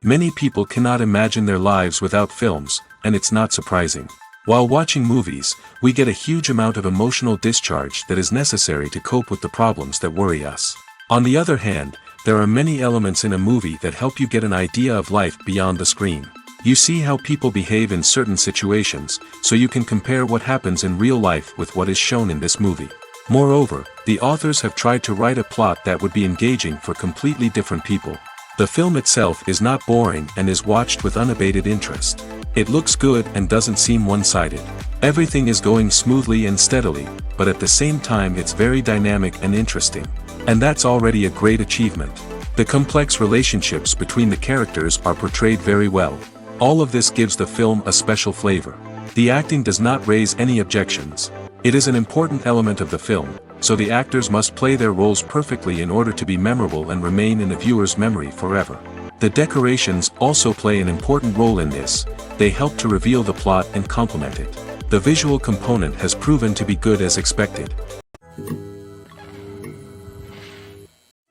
Many people cannot imagine their lives without films, and it's not surprising. While watching movies, we get a huge amount of emotional discharge that is necessary to cope with the problems that worry us. On the other hand, there are many elements in a movie that help you get an idea of life beyond the screen. You see how people behave in certain situations, so you can compare what happens in real life with what is shown in this movie. Moreover, the authors have tried to write a plot that would be engaging for completely different people. The film itself is not boring and is watched with unabated interest. It looks good and doesn't seem one-sided. Everything is going smoothly and steadily, but at the same time it's very dynamic and interesting. And that's already a great achievement. The complex relationships between the characters are portrayed very well. All of this gives the film a special flavor. The acting does not raise any objections. It is an important element of the film, so the actors must play their roles perfectly in order to be memorable and remain in the viewer's memory forever. The decorations also play an important role in this. They help to reveal the plot and complement it. The visual component has proven to be good as expected.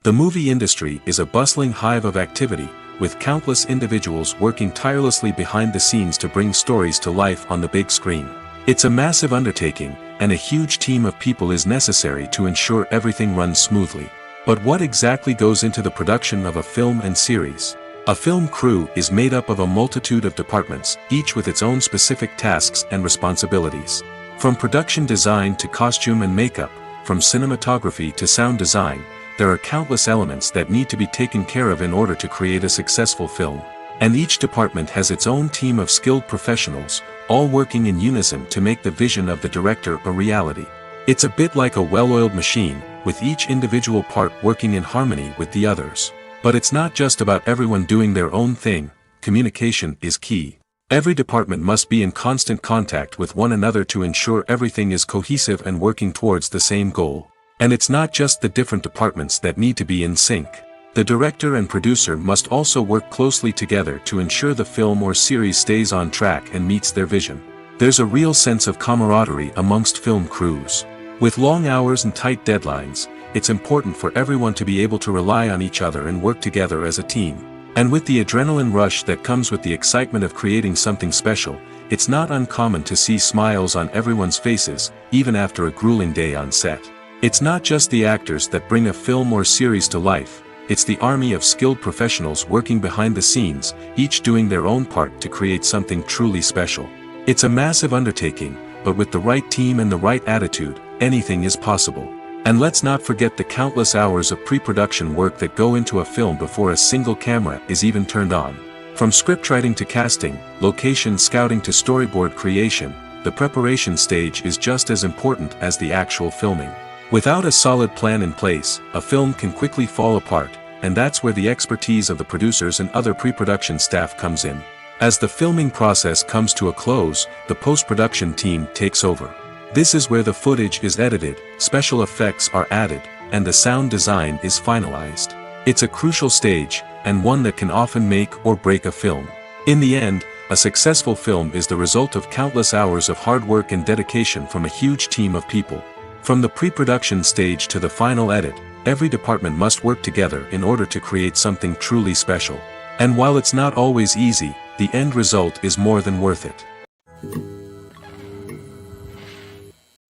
The movie industry is a bustling hive of activity, with countless individuals working tirelessly behind the scenes to bring stories to life on the big screen. It's a massive undertaking, and a huge team of people is necessary to ensure everything runs smoothly. But what exactly goes into the production of a film and series? A film crew is made up of a multitude of departments, each with its own specific tasks and responsibilities. From production design to costume and makeup, from cinematography to sound design, there are countless elements that need to be taken care of in order to create a successful film. And each department has its own team of skilled professionals, all working in unison to make the vision of the director a reality. It's a bit like a well-oiled machine, with each individual part working in harmony with the others. But it's not just about everyone doing their own thing. Communication is key. Every department must be in constant contact with one another to ensure everything is cohesive and working towards the same goal. And it's not just the different departments that need to be in sync. The director and producer must also work closely together to ensure the film or series stays on track and meets their vision. There's a real sense of camaraderie amongst film crews. With long hours and tight deadlines, it's important for everyone to be able to rely on each other and work together as a team. And with the adrenaline rush that comes with the excitement of creating something special, it's not uncommon to see smiles on everyone's faces, even after a grueling day on set. It's not just the actors that bring a film or series to life, it's the army of skilled professionals working behind the scenes, each doing their own part to create something truly special. It's a massive undertaking, but with the right team and the right attitude, anything is possible. And let's not forget the countless hours of pre-production work that go into a film before a single camera is even turned on. From scriptwriting to casting, location scouting to storyboard creation, the preparation stage is just as important as the actual filming. Without a solid plan in place, a film can quickly fall apart, and that's where the expertise of the producers and other pre-production staff comes in. As the filming process comes to a close, the post-production team takes over. This is where the footage is edited, special effects are added, and the sound design is finalized. It's a crucial stage, and one that can often make or break a film. In the end, a successful film is the result of countless hours of hard work and dedication from a huge team of people. From the pre-production stage to the final edit, every department must work together in order to create something truly special. And while it's not always easy, the end result is more than worth it.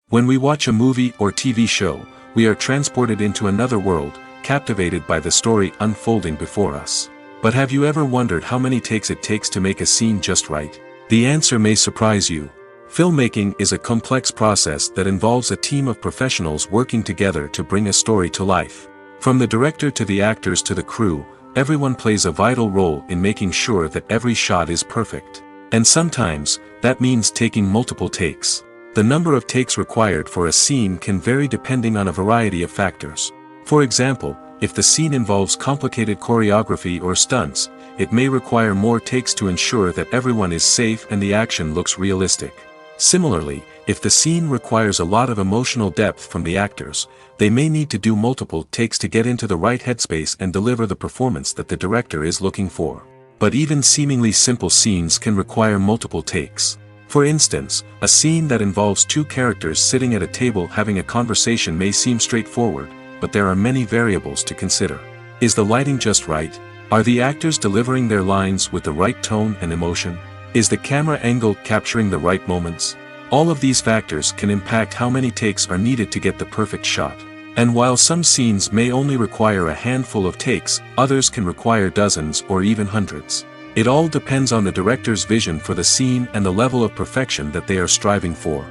When we watch a movie or TV show, we are transported into another world, captivated by the story unfolding before us. But have you ever wondered how many takes it takes to make a scene just right? The answer may surprise you. Filmmaking is a complex process that involves a team of professionals working together to bring a story to life. From the director to the actors to the crew, everyone plays a vital role in making sure that every shot is perfect. And sometimes, that means taking multiple takes. The number of takes required for a scene can vary depending on a variety of factors. For example, if the scene involves complicated choreography or stunts, it may require more takes to ensure that everyone is safe and the action looks realistic. Similarly, if the scene requires a lot of emotional depth from the actors, they may need to do multiple takes to get into the right headspace and deliver the performance that the director is looking for. But even seemingly simple scenes can require multiple takes. For instance, a scene that involves two characters sitting at a table having a conversation may seem straightforward, but there are many variables to consider. Is the lighting just right? Are the actors delivering their lines with the right tone and emotion? Is the camera angle capturing the right moments? All of these factors can impact how many takes are needed to get the perfect shot. And while some scenes may only require a handful of takes, others can require dozens or even hundreds. It all depends on the director's vision for the scene and the level of perfection that they are striving for.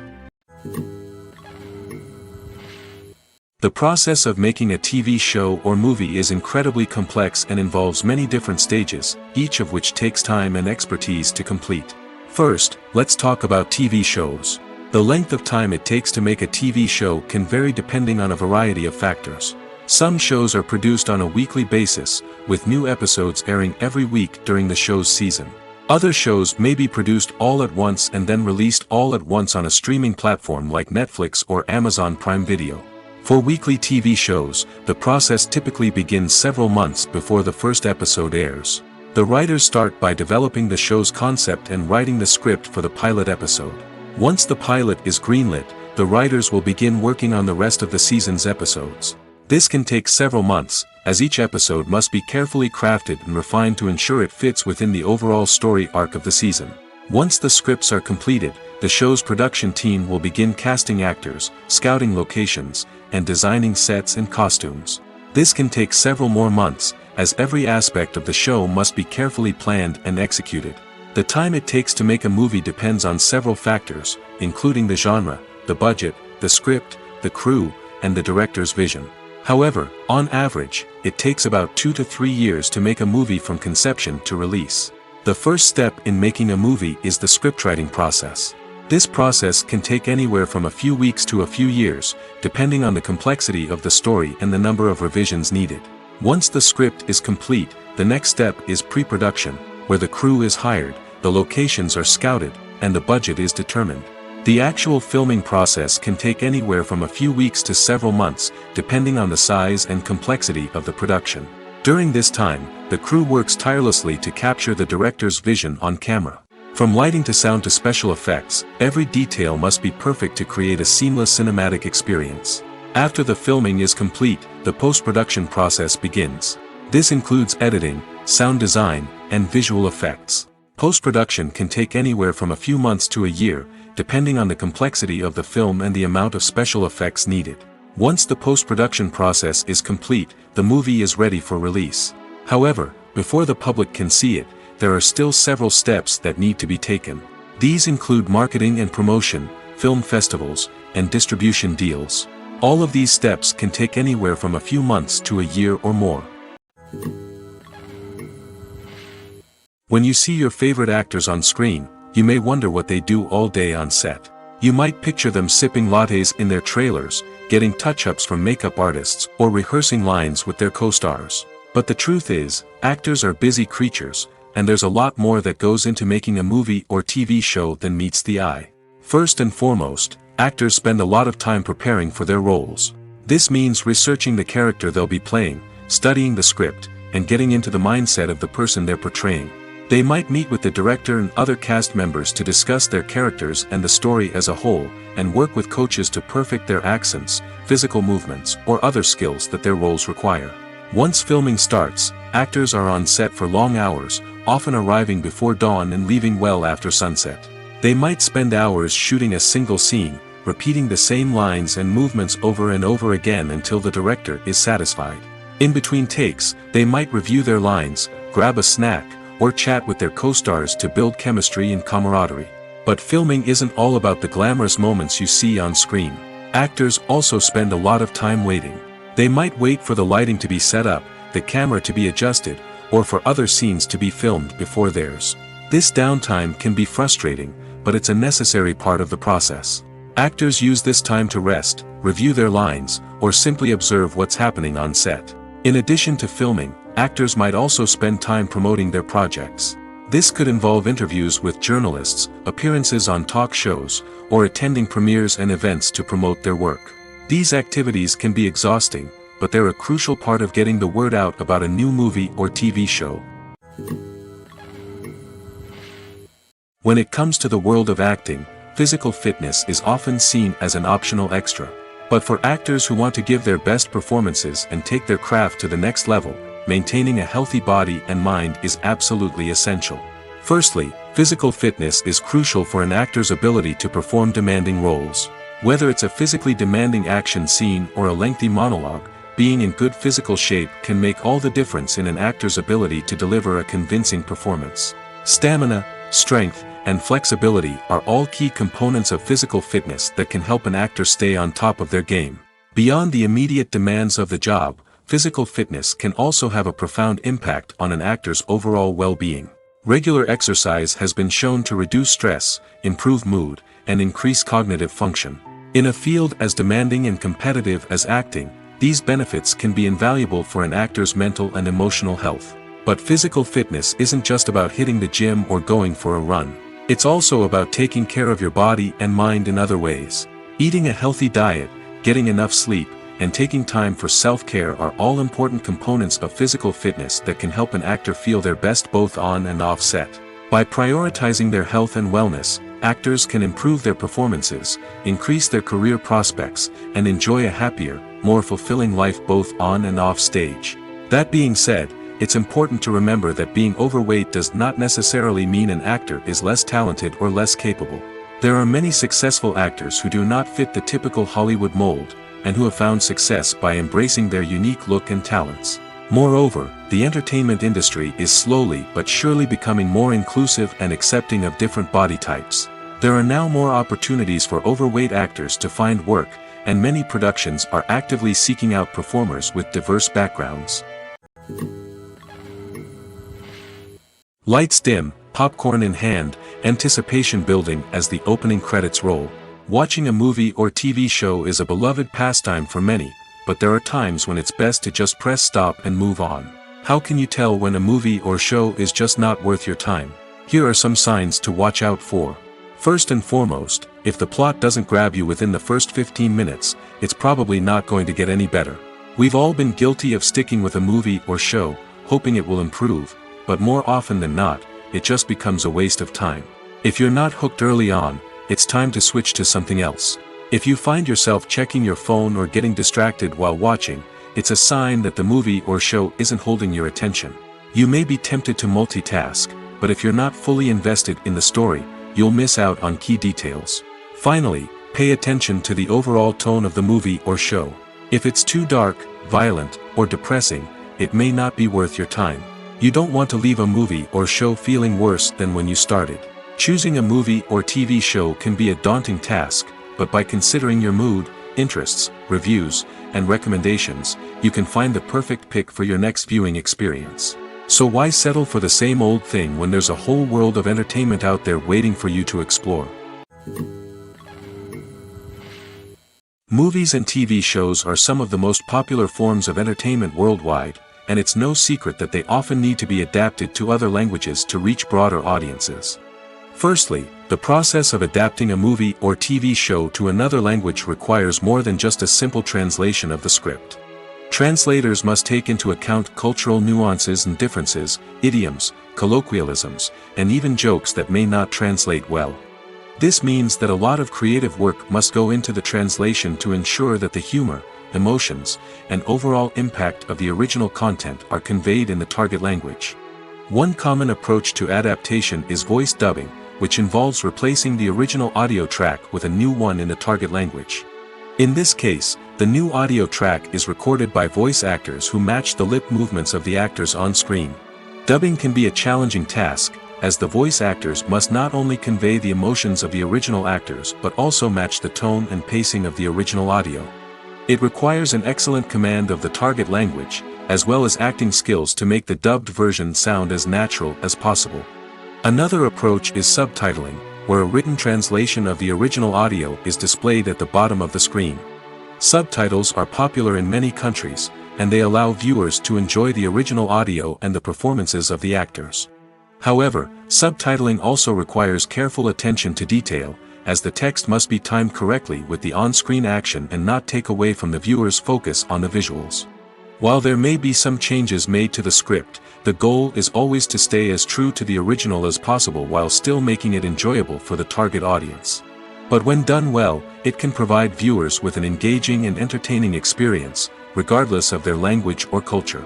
The process of making a TV show or movie is incredibly complex and involves many different stages, each of which takes time and expertise to complete. First, let's talk about TV shows. The length of time it takes to make a TV show can vary depending on a variety of factors. Some shows are produced on a weekly basis, with new episodes airing every week during the show's season. Other shows may be produced all at once and then released all at once on a streaming platform like Netflix or Amazon Prime Video. For weekly TV shows, the process typically begins several months before the first episode airs. The writers start by developing the show's concept and writing the script for the pilot episode. Once the pilot is greenlit, the writers will begin working on the rest of the season's episodes. This can take several months, as each episode must be carefully crafted and refined to ensure it fits within the overall story arc of the season. Once the scripts are completed, the show's production team will begin casting actors, scouting locations, and designing sets and costumes. This can take several more months, as every aspect of the show must be carefully planned and executed. The time it takes to make a movie depends on several factors, including the genre, the budget, the script, the crew, and the director's vision. However, on average, it takes about 2 to 3 years to make a movie from conception to release. The first step in making a movie is the scriptwriting process. This process can take anywhere from a few weeks to a few years, depending on the complexity of the story and the number of revisions needed. Once the script is complete, the next step is pre-production, where the crew is hired, the locations are scouted, and the budget is determined. The actual filming process can take anywhere from a few weeks to several months, depending on the size and complexity of the production. During this time, the crew works tirelessly to capture the director's vision on camera. From lighting to sound to special effects, every detail must be perfect to create a seamless cinematic experience. After the filming is complete, the post-production process begins. This includes editing, sound design, and visual effects. Post-production can take anywhere from a few months to a year, depending on the complexity of the film and the amount of special effects needed. Once the post-production process is complete, the movie is ready for release. However, before the public can see it, there are still several steps that need to be taken. These include marketing and promotion, film festivals, and distribution deals. All of these steps can take anywhere from a few months to a year or more. When you see your favorite actors on screen, you may wonder what they do all day on set. You might picture them sipping lattes in their trailers, getting touch-ups from makeup artists, or rehearsing lines with their co-stars. But the truth is, actors are busy creatures, and there's a lot more that goes into making a movie or TV show than meets the eye. First and foremost, actors spend a lot of time preparing for their roles. This means researching the character they'll be playing, studying the script, and getting into the mindset of the person they're portraying. They might meet with the director and other cast members to discuss their characters and the story as a whole, and work with coaches to perfect their accents, physical movements, or other skills that their roles require. Once filming starts, actors are on set for long hours, often arriving before dawn and leaving well after sunset. They might spend hours shooting a single scene, repeating the same lines and movements over and over again until the director is satisfied. In between takes, they might review their lines, grab a snack, or chat with their co-stars to build chemistry and camaraderie. But filming isn't all about the glamorous moments you see on screen. Actors also spend a lot of time waiting. They might wait for the lighting to be set up, the camera to be adjusted, or for other scenes to be filmed before theirs. This downtime can be frustrating, but it's a necessary part of the process. Actors use this time to rest, review their lines, or simply observe what's happening on set. In addition to filming, actors might also spend time promoting their projects. This could involve interviews with journalists, appearances on talk shows, or attending premieres and events to promote their work. These activities can be exhausting, but they're a crucial part of getting the word out about a new movie or TV show. When it comes to the world of acting, physical fitness is often seen as an optional extra. But for actors who want to give their best performances and take their craft to the next level, maintaining a healthy body and mind is absolutely essential. Firstly, physical fitness is crucial for an actor's ability to perform demanding roles. Whether it's a physically demanding action scene or a lengthy monologue, being in good physical shape can make all the difference in an actor's ability to deliver a convincing performance. Stamina, strength, and flexibility are all key components of physical fitness that can help an actor stay on top of their game. Beyond the immediate demands of the job, physical fitness can also have a profound impact on an actor's overall well-being. Regular exercise has been shown to reduce stress, improve mood, and increase cognitive function. In a field as demanding and competitive as acting, these benefits can be invaluable for an actor's mental and emotional health. But physical fitness isn't just about hitting the gym or going for a run. It's also about taking care of your body and mind in other ways. Eating a healthy diet, getting enough sleep, and taking time for self-care are all important components of physical fitness that can help an actor feel their best both on and off set. By prioritizing their health and wellness, actors can improve their performances, increase their career prospects, and enjoy a happier, more fulfilling life both on and off stage. That being said, it's important to remember that being overweight does not necessarily mean an actor is less talented or less capable. There are many successful actors who do not fit the typical Hollywood mold, and who have found success by embracing their unique look and talents. Moreover, the entertainment industry is slowly but surely becoming more inclusive and accepting of different body types. There are now more opportunities for overweight actors to find work, and many productions are actively seeking out performers with diverse backgrounds. Lights dim, popcorn in hand, anticipation building as the opening credits roll. Watching a movie or TV show is a beloved pastime for many, but there are times when it's best to just press stop and move on. How can you tell when a movie or show is just not worth your time? Here are some signs to watch out for. First and foremost, if the plot doesn't grab you within the first 15 minutes, it's probably not going to get any better. We've all been guilty of sticking with a movie or show, hoping it will improve, but more often than not, it just becomes a waste of time. If you're not hooked early on, it's time to switch to something else. If you find yourself checking your phone or getting distracted while watching, it's a sign that the movie or show isn't holding your attention. You may be tempted to multitask, but if you're not fully invested in the story, you'll miss out on key details. Finally, pay attention to the overall tone of the movie or show. If it's too dark, violent, or depressing, it may not be worth your time. You don't want to leave a movie or show feeling worse than when you started. Choosing a movie or TV show can be a daunting task, but by considering your mood, interests, reviews, and recommendations, you can find the perfect pick for your next viewing experience. So why settle for the same old thing when there's a whole world of entertainment out there waiting for you to explore? Movies and TV shows are some of the most popular forms of entertainment worldwide, and it's no secret that they often need to be adapted to other languages to reach broader audiences. Firstly, the process of adapting a movie or TV show to another language requires more than just a simple translation of the script. Translators must take into account cultural nuances and differences, idioms, colloquialisms, and even jokes that may not translate well. This means that a lot of creative work must go into the translation to ensure that the humor, emotions, and overall impact of the original content are conveyed in the target language. One common approach to adaptation is voice dubbing, which involves replacing the original audio track with a new one in the target language. In this case, the new audio track is recorded by voice actors who match the lip movements of the actors on screen. Dubbing can be a challenging task, as the voice actors must not only convey the emotions of the original actors but also match the tone and pacing of the original audio. It requires an excellent command of the target language, as well as acting skills to make the dubbed version sound as natural as possible. Another approach is subtitling, where a written translation of the original audio is displayed at the bottom of the screen. Subtitles are popular in many countries, and they allow viewers to enjoy the original audio and the performances of the actors. However, subtitling also requires careful attention to detail, as the text must be timed correctly with the on-screen action and not take away from the viewer's focus on the visuals. While there may be some changes made to the script, the goal is always to stay as true to the original as possible while still making it enjoyable for the target audience. But when done well, it can provide viewers with an engaging and entertaining experience, regardless of their language or culture.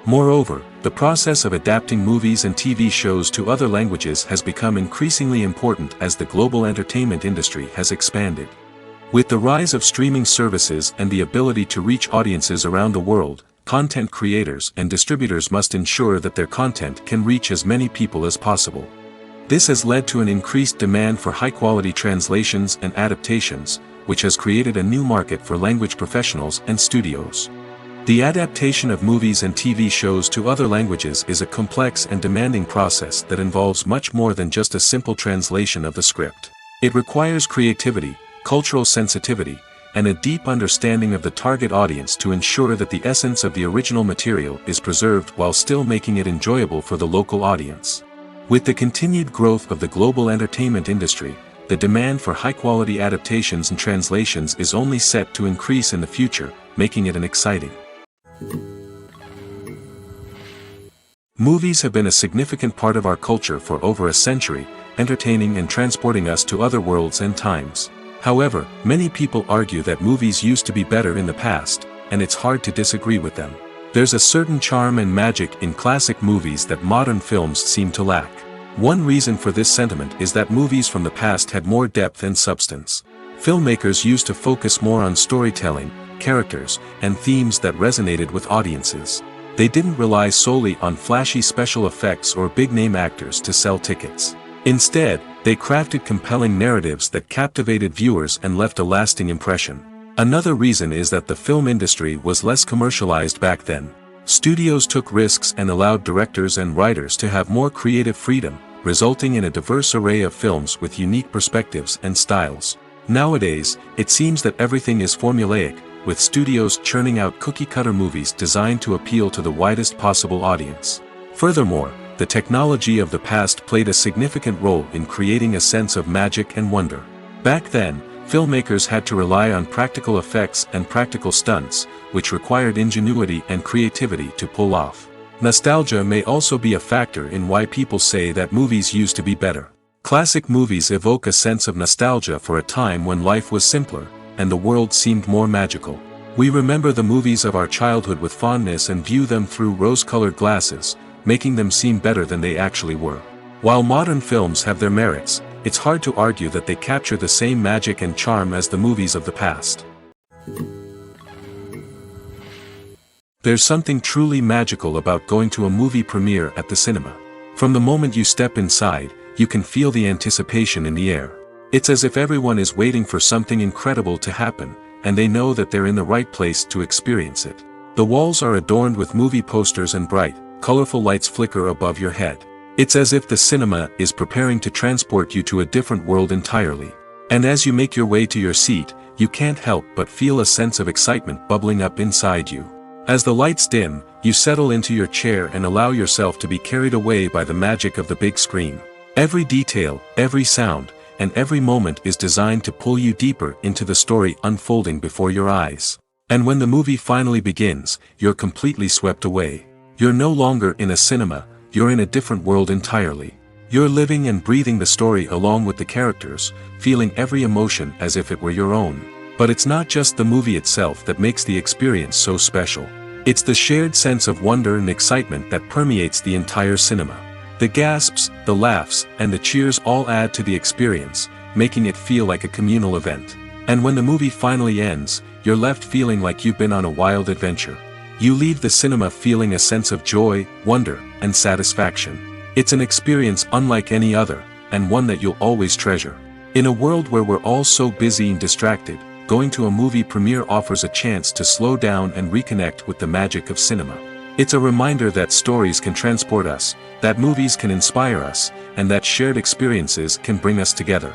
Moreover, the process of adapting movies and TV shows to other languages has become increasingly important as the global entertainment industry has expanded. With the rise of streaming services and the ability to reach audiences around the world, content creators and distributors must ensure that their content can reach as many people as possible. This has led to an increased demand for high-quality translations and adaptations, which has created a new market for language professionals and studios. The adaptation of movies and TV shows to other languages is a complex and demanding process that involves much more than just a simple translation of the script. It requires creativity, cultural sensitivity, and a deep understanding of the target audience to ensure that the essence of the original material is preserved while still making it enjoyable for the local audience. With the continued growth of the global entertainment industry, the demand for high-quality adaptations and translations is only set to increase in the future, making it an exciting. Movies have been a significant part of our culture for over a century, entertaining and transporting us to other worlds and times. However, many people argue that movies used to be better in the past, and it's hard to disagree with them. There's a certain charm and magic in classic movies that modern films seem to lack. One reason for this sentiment is that movies from the past had more depth and substance. Filmmakers used to focus more on storytelling, characters, and themes that resonated with audiences. They didn't rely solely on flashy special effects or big-name actors to sell tickets. Instead, they crafted compelling narratives that captivated viewers and left a lasting impression. Another reason is that the film industry was less commercialized back then. Studios took risks and allowed directors and writers to have more creative freedom, resulting in a diverse array of films with unique perspectives and styles. Nowadays, it seems that everything is formulaic, with studios churning out cookie-cutter movies designed to appeal to the widest possible audience. Furthermore, the technology of the past played a significant role in creating a sense of magic and wonder. Back then, filmmakers had to rely on practical effects and practical stunts, which required ingenuity and creativity to pull off. Nostalgia may also be a factor in why people say that movies used to be better. Classic movies evoke a sense of nostalgia for a time when life was simpler, and the world seemed more magical. We remember the movies of our childhood with fondness and view them through rose-colored glasses, making them seem better than they actually were. While modern films have their merits, it's hard to argue that they capture the same magic and charm as the movies of the past. There's something truly magical about going to a movie premiere at the cinema. From the moment you step inside, you can feel the anticipation in the air. It's as if everyone is waiting for something incredible to happen, and they know that they're in the right place to experience it. The walls are adorned with movie posters and bright, colorful lights flicker above your head. It's as if the cinema is preparing to transport you to a different world entirely. And as you make your way to your seat, you can't help but feel a sense of excitement bubbling up inside you. As the lights dim, you settle into your chair and allow yourself to be carried away by the magic of the big screen. Every detail, every sound, and every moment is designed to pull you deeper into the story unfolding before your eyes. And when the movie finally begins, you're completely swept away. You're no longer in a cinema, you're in a different world entirely. You're living and breathing the story along with the characters, feeling every emotion as if it were your own. But it's not just the movie itself that makes the experience so special. It's the shared sense of wonder and excitement that permeates the entire cinema. The gasps, the laughs, and the cheers all add to the experience, making it feel like a communal event. And when the movie finally ends, you're left feeling like you've been on a wild adventure. You leave the cinema feeling a sense of joy, wonder, and satisfaction. It's an experience unlike any other, and one that you'll always treasure. In a world where we're all so busy and distracted, going to a movie premiere offers a chance to slow down and reconnect with the magic of cinema. It's a reminder that stories can transport us, that movies can inspire us, and that shared experiences can bring us together.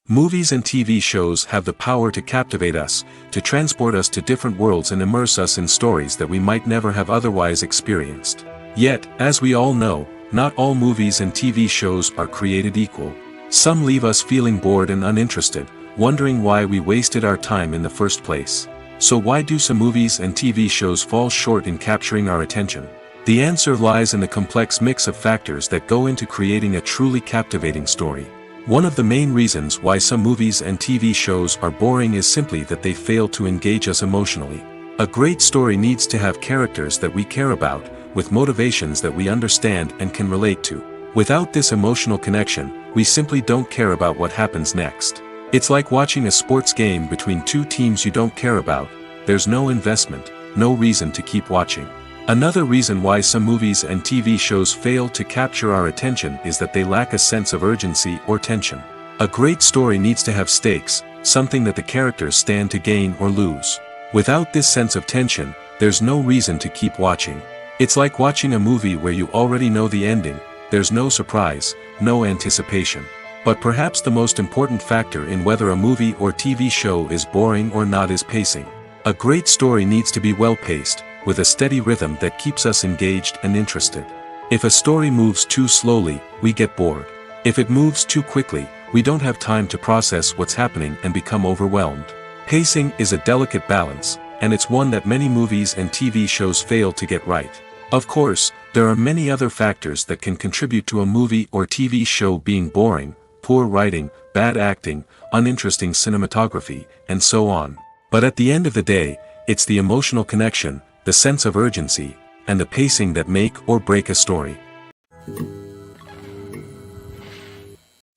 Movies and TV shows have the power to captivate us, to transport us to different worlds and immerse us in stories that we might never have otherwise experienced. Yet, as we all know, not all movies and TV shows are created equal. Some leave us feeling bored and uninterested, wondering why we wasted our time in the first place. So why do some movies and TV shows fall short in capturing our attention? The answer lies in the complex mix of factors that go into creating a truly captivating story. One of the main reasons why some movies and TV shows are boring is simply that they fail to engage us emotionally. A great story needs to have characters that we care about, with motivations that we understand and can relate to. Without this emotional connection, we simply don't care about what happens next. It's like watching a sports game between two teams you don't care about. There's no investment, no reason to keep watching. Another reason why some movies and TV shows fail to capture our attention is that they lack a sense of urgency or tension. A great story needs to have stakes, something that the characters stand to gain or lose. Without this sense of tension, there's no reason to keep watching. It's like watching a movie where you already know the ending. There's no surprise, no anticipation. But perhaps the most important factor in whether a movie or TV show is boring or not is pacing. A great story needs to be well-paced, with a steady rhythm that keeps us engaged and interested. If a story moves too slowly, we get bored. If it moves too quickly, we don't have time to process what's happening and become overwhelmed. Pacing is a delicate balance, and it's one that many movies and TV shows fail to get right. Of course, there are many other factors that can contribute to a movie or TV show being boring: poor writing, bad acting, uninteresting cinematography, and so on. But at the end of the day, it's the emotional connection, the sense of urgency, and the pacing that make or break a story.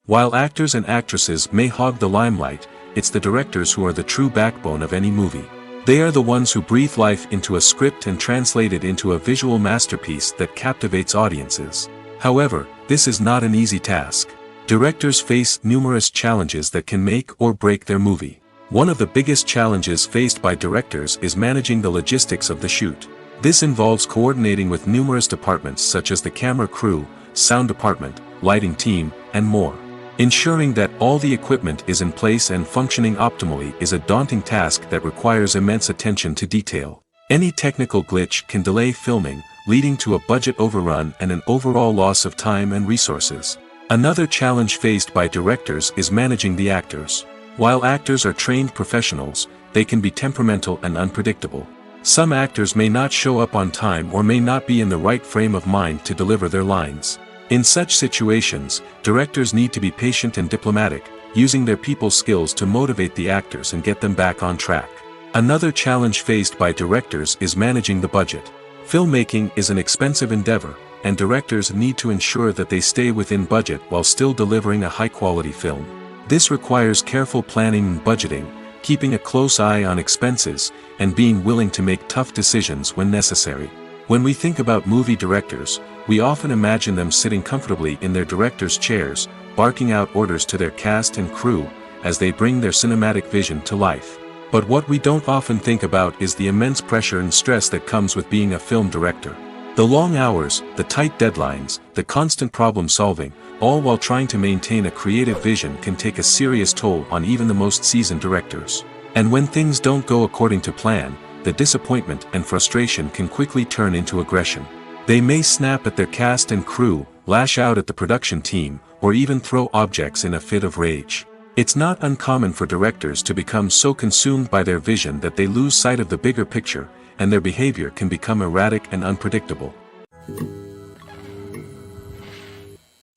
While actors and actresses may hog the limelight, it's the directors who are the true backbone of any movie. They are the ones who breathe life into a script and translate it into a visual masterpiece that captivates audiences. However, this is not an easy task. Directors face numerous challenges that can make or break their movie. One of the biggest challenges faced by directors is managing the logistics of the shoot. This involves coordinating with numerous departments such as the camera crew, sound department, lighting team, and more. Ensuring that all the equipment is in place and functioning optimally is a daunting task that requires immense attention to detail. Any technical glitch can delay filming, leading to a budget overrun and an overall loss of time and resources. Another challenge faced by directors is managing the actors. While actors are trained professionals, they can be temperamental and unpredictable. Some actors may not show up on time or may not be in the right frame of mind to deliver their lines. In such situations, directors need to be patient and diplomatic, using their people skills to motivate the actors and get them back on track. Another challenge faced by directors is managing the budget. Filmmaking is an expensive endeavor, and directors need to ensure that they stay within budget while still delivering a high-quality film. This requires careful planning and budgeting, keeping a close eye on expenses, and being willing to make tough decisions when necessary. When we think about movie directors, we often imagine them sitting comfortably in their director's chairs, barking out orders to their cast and crew, as they bring their cinematic vision to life. But what we don't often think about is the immense pressure and stress that comes with being a film director. The long hours, the tight deadlines, the constant problem solving, all while trying to maintain a creative vision can take a serious toll on even the most seasoned directors. And when things don't go according to plan, the disappointment and frustration can quickly turn into aggression. They may snap at their cast and crew, lash out at the production team, or even throw objects in a fit of rage. It's not uncommon for directors to become so consumed by their vision that they lose sight of the bigger picture, and their behavior can become erratic and unpredictable.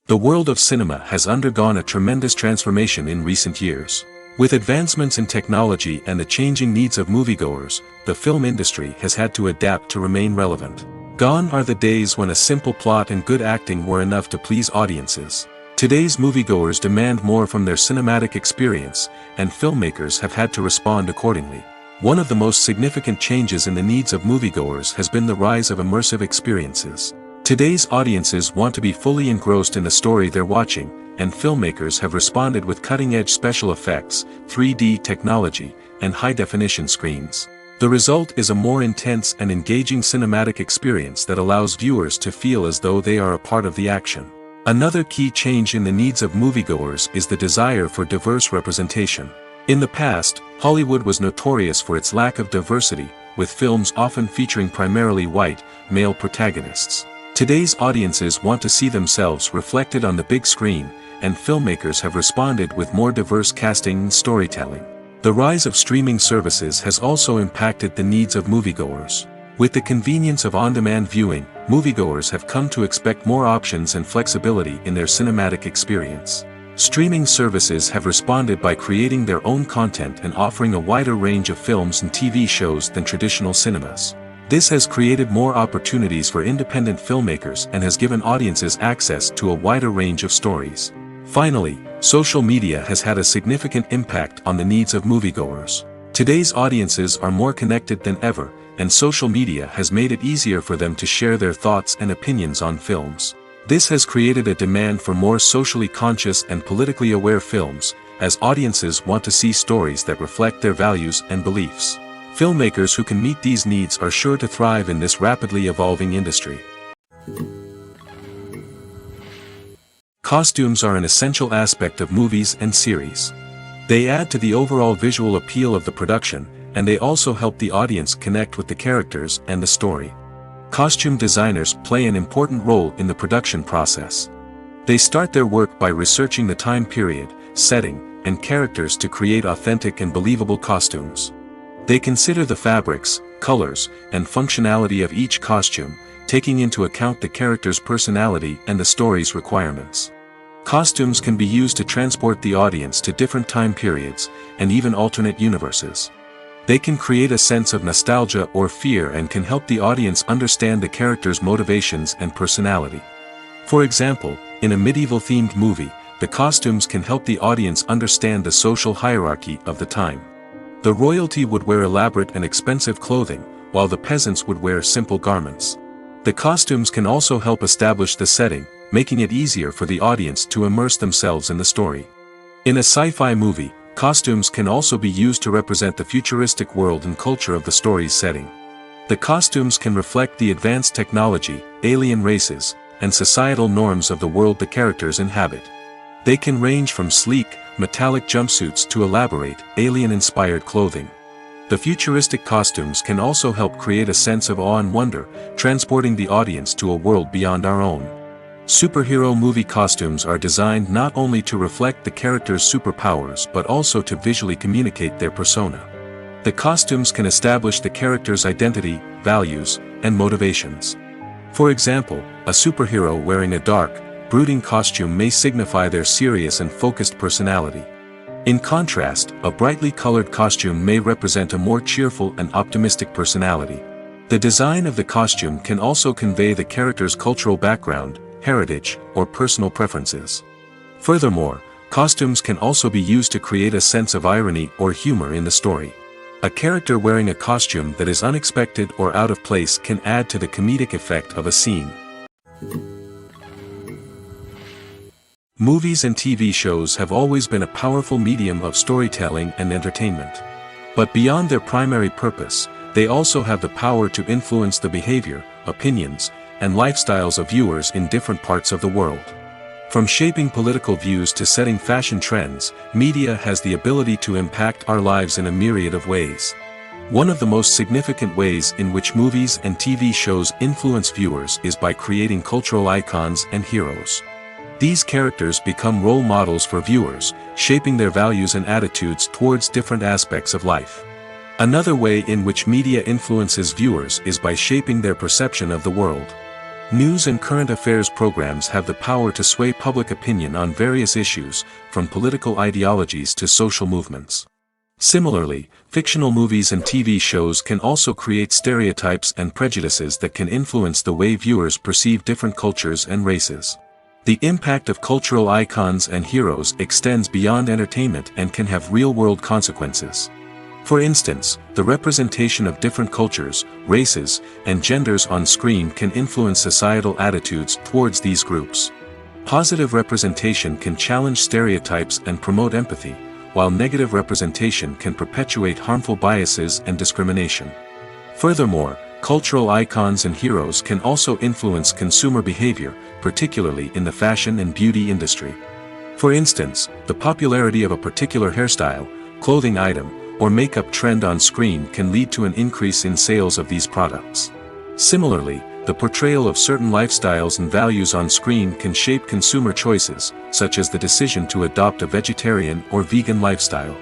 The world of cinema has undergone a tremendous transformation in recent years. With advancements in technology and the changing needs of moviegoers, the film industry has had to adapt to remain relevant. Gone are the days when a simple plot and good acting were enough to please audiences. Today's moviegoers demand more from their cinematic experience, and filmmakers have had to respond accordingly. One of the most significant changes in the needs of moviegoers has been the rise of immersive experiences. Today's audiences want to be fully engrossed in the story they're watching, and filmmakers have responded with cutting-edge special effects, 3D technology, and high-definition screens. The result is a more intense and engaging cinematic experience that allows viewers to feel as though they are a part of the action. Another key change in the needs of moviegoers is the desire for diverse representation. In the past, Hollywood was notorious for its lack of diversity, with films often featuring primarily white, male protagonists. Today's audiences want to see themselves reflected on the big screen, and filmmakers have responded with more diverse casting and storytelling. The rise of streaming services has also impacted the needs of moviegoers. With the convenience of on-demand viewing, moviegoers have come to expect more options and flexibility in their cinematic experience. Streaming services have responded by creating their own content and offering a wider range of films and TV shows than traditional cinemas. This has created more opportunities for independent filmmakers and has given audiences access to a wider range of stories. Finally, social media has had a significant impact on the needs of moviegoers. Today's audiences are more connected than ever, and social media has made it easier for them to share their thoughts and opinions on films. This has created a demand for more socially conscious and politically aware films, as audiences want to see stories that reflect their values and beliefs. Filmmakers who can meet these needs are sure to thrive in this rapidly evolving industry. Costumes are an essential aspect of movies and series. They add to the overall visual appeal of the production, and they also help the audience connect with the characters and the story. Costume designers play an important role in the production process. They start their work by researching the time period, setting, and characters to create authentic and believable costumes. They consider the fabrics, colors, and functionality of each costume, taking into account the character's personality and the story's requirements. Costumes can be used to transport the audience to different time periods, and even alternate universes. They can create a sense of nostalgia or fear and can help the audience understand the character's motivations and personality. For example, in a medieval-themed movie, the costumes can help the audience understand the social hierarchy of the time. The royalty would wear elaborate and expensive clothing, while the peasants would wear simple garments. The costumes can also help establish the setting, making it easier for the audience to immerse themselves in the story. In a sci-fi movie, costumes can also be used to represent the futuristic world and culture of the story's setting. The costumes can reflect the advanced technology, alien races, and societal norms of the world the characters inhabit. They can range from sleek, metallic jumpsuits to elaborate, alien-inspired clothing. The futuristic costumes can also help create a sense of awe and wonder, transporting the audience to a world beyond our own. Superhero movie costumes are designed not only to reflect the character's superpowers but also to visually communicate their persona. The costumes can establish the character's identity, values, and motivations. For example, a superhero wearing a dark, brooding costume may signify their serious and focused personality. In contrast, a brightly colored costume may represent a more cheerful and optimistic personality. The design of the costume can also convey the character's cultural background, heritage, or personal preferences. Furthermore, costumes can also be used to create a sense of irony or humor in the story. A character wearing a costume that is unexpected or out of place can add to the comedic effect of a scene. Movies and TV shows have always been a powerful medium of storytelling and entertainment. But beyond their primary purpose, they also have the power to influence the behavior, opinions, and lifestyles of viewers in different parts of the world. From shaping political views to setting fashion trends, media has the ability to impact our lives in a myriad of ways. One of the most significant ways in which movies and TV shows influence viewers is by creating cultural icons and heroes. These characters become role models for viewers, shaping their values and attitudes towards different aspects of life. Another way in which media influences viewers is by shaping their perception of the world. News and current affairs programs have the power to sway public opinion on various issues, from political ideologies to social movements. Similarly, fictional movies and TV shows can also create stereotypes and prejudices that can influence the way viewers perceive different cultures and races. The impact of cultural icons and heroes extends beyond entertainment and can have real-world consequences. For instance, the representation of different cultures, races, and genders on screen can influence societal attitudes towards these groups. Positive representation can challenge stereotypes and promote empathy, while negative representation can perpetuate harmful biases and discrimination. Furthermore, cultural icons and heroes can also influence consumer behavior, particularly in the fashion and beauty industry. For instance, the popularity of a particular hairstyle, clothing item, or makeup trend on screen can lead to an increase in sales of these products. Similarly, the portrayal of certain lifestyles and values on screen can shape consumer choices, such as the decision to adopt a vegetarian or vegan lifestyle.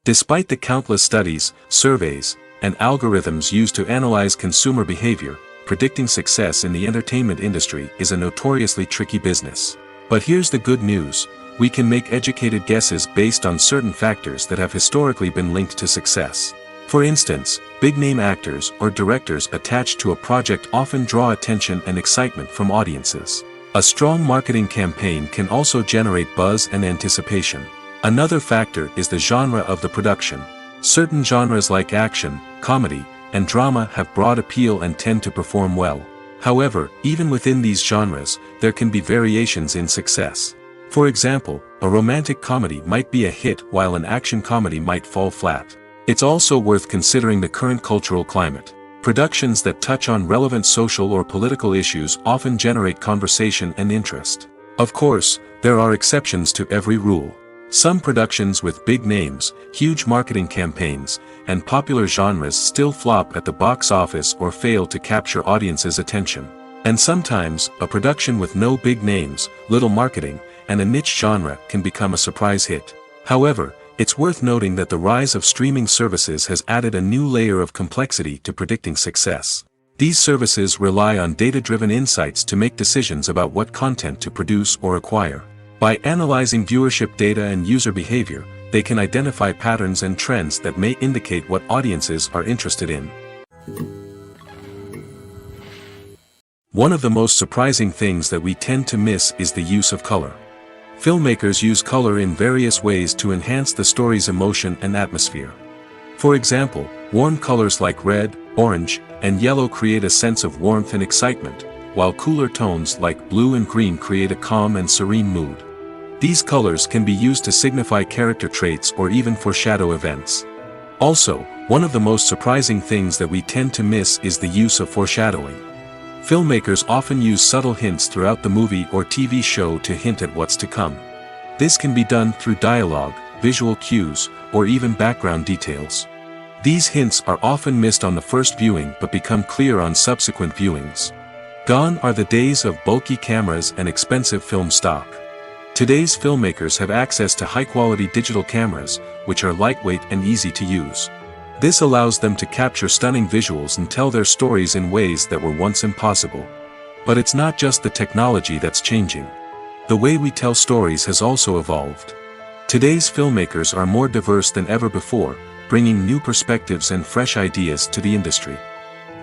Despite the countless studies, surveys, and algorithms used to analyze consumer behavior, predicting success in the entertainment industry is a notoriously tricky business. But here's the good news: we can make educated guesses based on certain factors that have historically been linked to success. For instance, big-name actors or directors attached to a project often draw attention and excitement from audiences. A strong marketing campaign can also generate buzz and anticipation. Another factor is the genre of the production. Certain genres like action, comedy, and drama have broad appeal and tend to perform well. However, even within these genres, there can be variations in success. For example, a romantic comedy might be a hit while an action comedy might fall flat. It's also worth considering the current cultural climate. Productions that touch on relevant social or political issues often generate conversation and interest. Of course, there are exceptions to every rule. Some productions with big names, huge marketing campaigns, and popular genres still flop at the box office or fail to capture audiences' attention. And sometimes, a production with no big names, little marketing, and a niche genre can become a surprise hit. However, it's worth noting that the rise of streaming services has added a new layer of complexity to predicting success. These services rely on data-driven insights to make decisions about what content to produce or acquire. By analyzing viewership data and user behavior, they can identify patterns and trends that may indicate what audiences are interested in. One of the most surprising things that we tend to miss is the use of color. Filmmakers use color in various ways to enhance the story's emotion and atmosphere. For example, warm colors like red, orange, and yellow create a sense of warmth and excitement, while cooler tones like blue and green create a calm and serene mood. These colors can be used to signify character traits or even foreshadow events. Also, one of the most surprising things that we tend to miss is the use of foreshadowing. Filmmakers often use subtle hints throughout the movie or TV show to hint at what's to come. This can be done through dialogue, visual cues, or even background details. These hints are often missed on the first viewing but become clear on subsequent viewings. Gone are the days of bulky cameras and expensive film stock. Today's filmmakers have access to high-quality digital cameras, which are lightweight and easy to use. This allows them to capture stunning visuals and tell their stories in ways that were once impossible. But it's not just the technology that's changing. The way we tell stories has also evolved. Today's filmmakers are more diverse than ever before, bringing new perspectives and fresh ideas to the industry.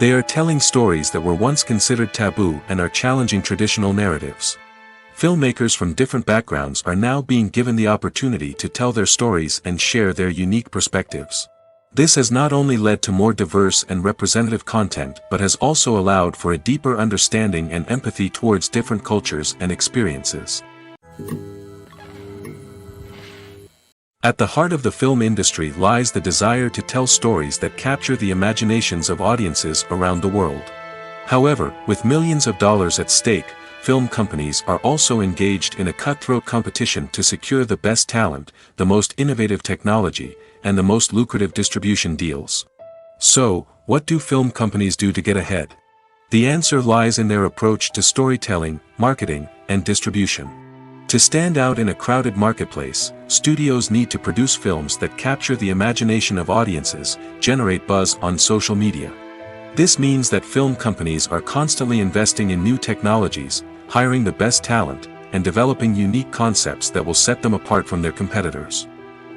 They are telling stories that were once considered taboo and are challenging traditional narratives. Filmmakers from different backgrounds are now being given the opportunity to tell their stories and share their unique perspectives. This has not only led to more diverse and representative content but has also allowed for a deeper understanding and empathy towards different cultures and experiences. At the heart of the film industry lies the desire to tell stories that capture the imaginations of audiences around the world. However, with millions of dollars at stake, film companies are also engaged in a cutthroat competition to secure the best talent, the most innovative technology, and the most lucrative distribution deals. So, what do film companies do to get ahead? The answer lies in their approach to storytelling, marketing, and distribution. To stand out in a crowded marketplace, studios need to produce films that capture the imagination of audiences, generate buzz on social media. This means that film companies are constantly investing in new technologies, hiring the best talent, and developing unique concepts that will set them apart from their competitors.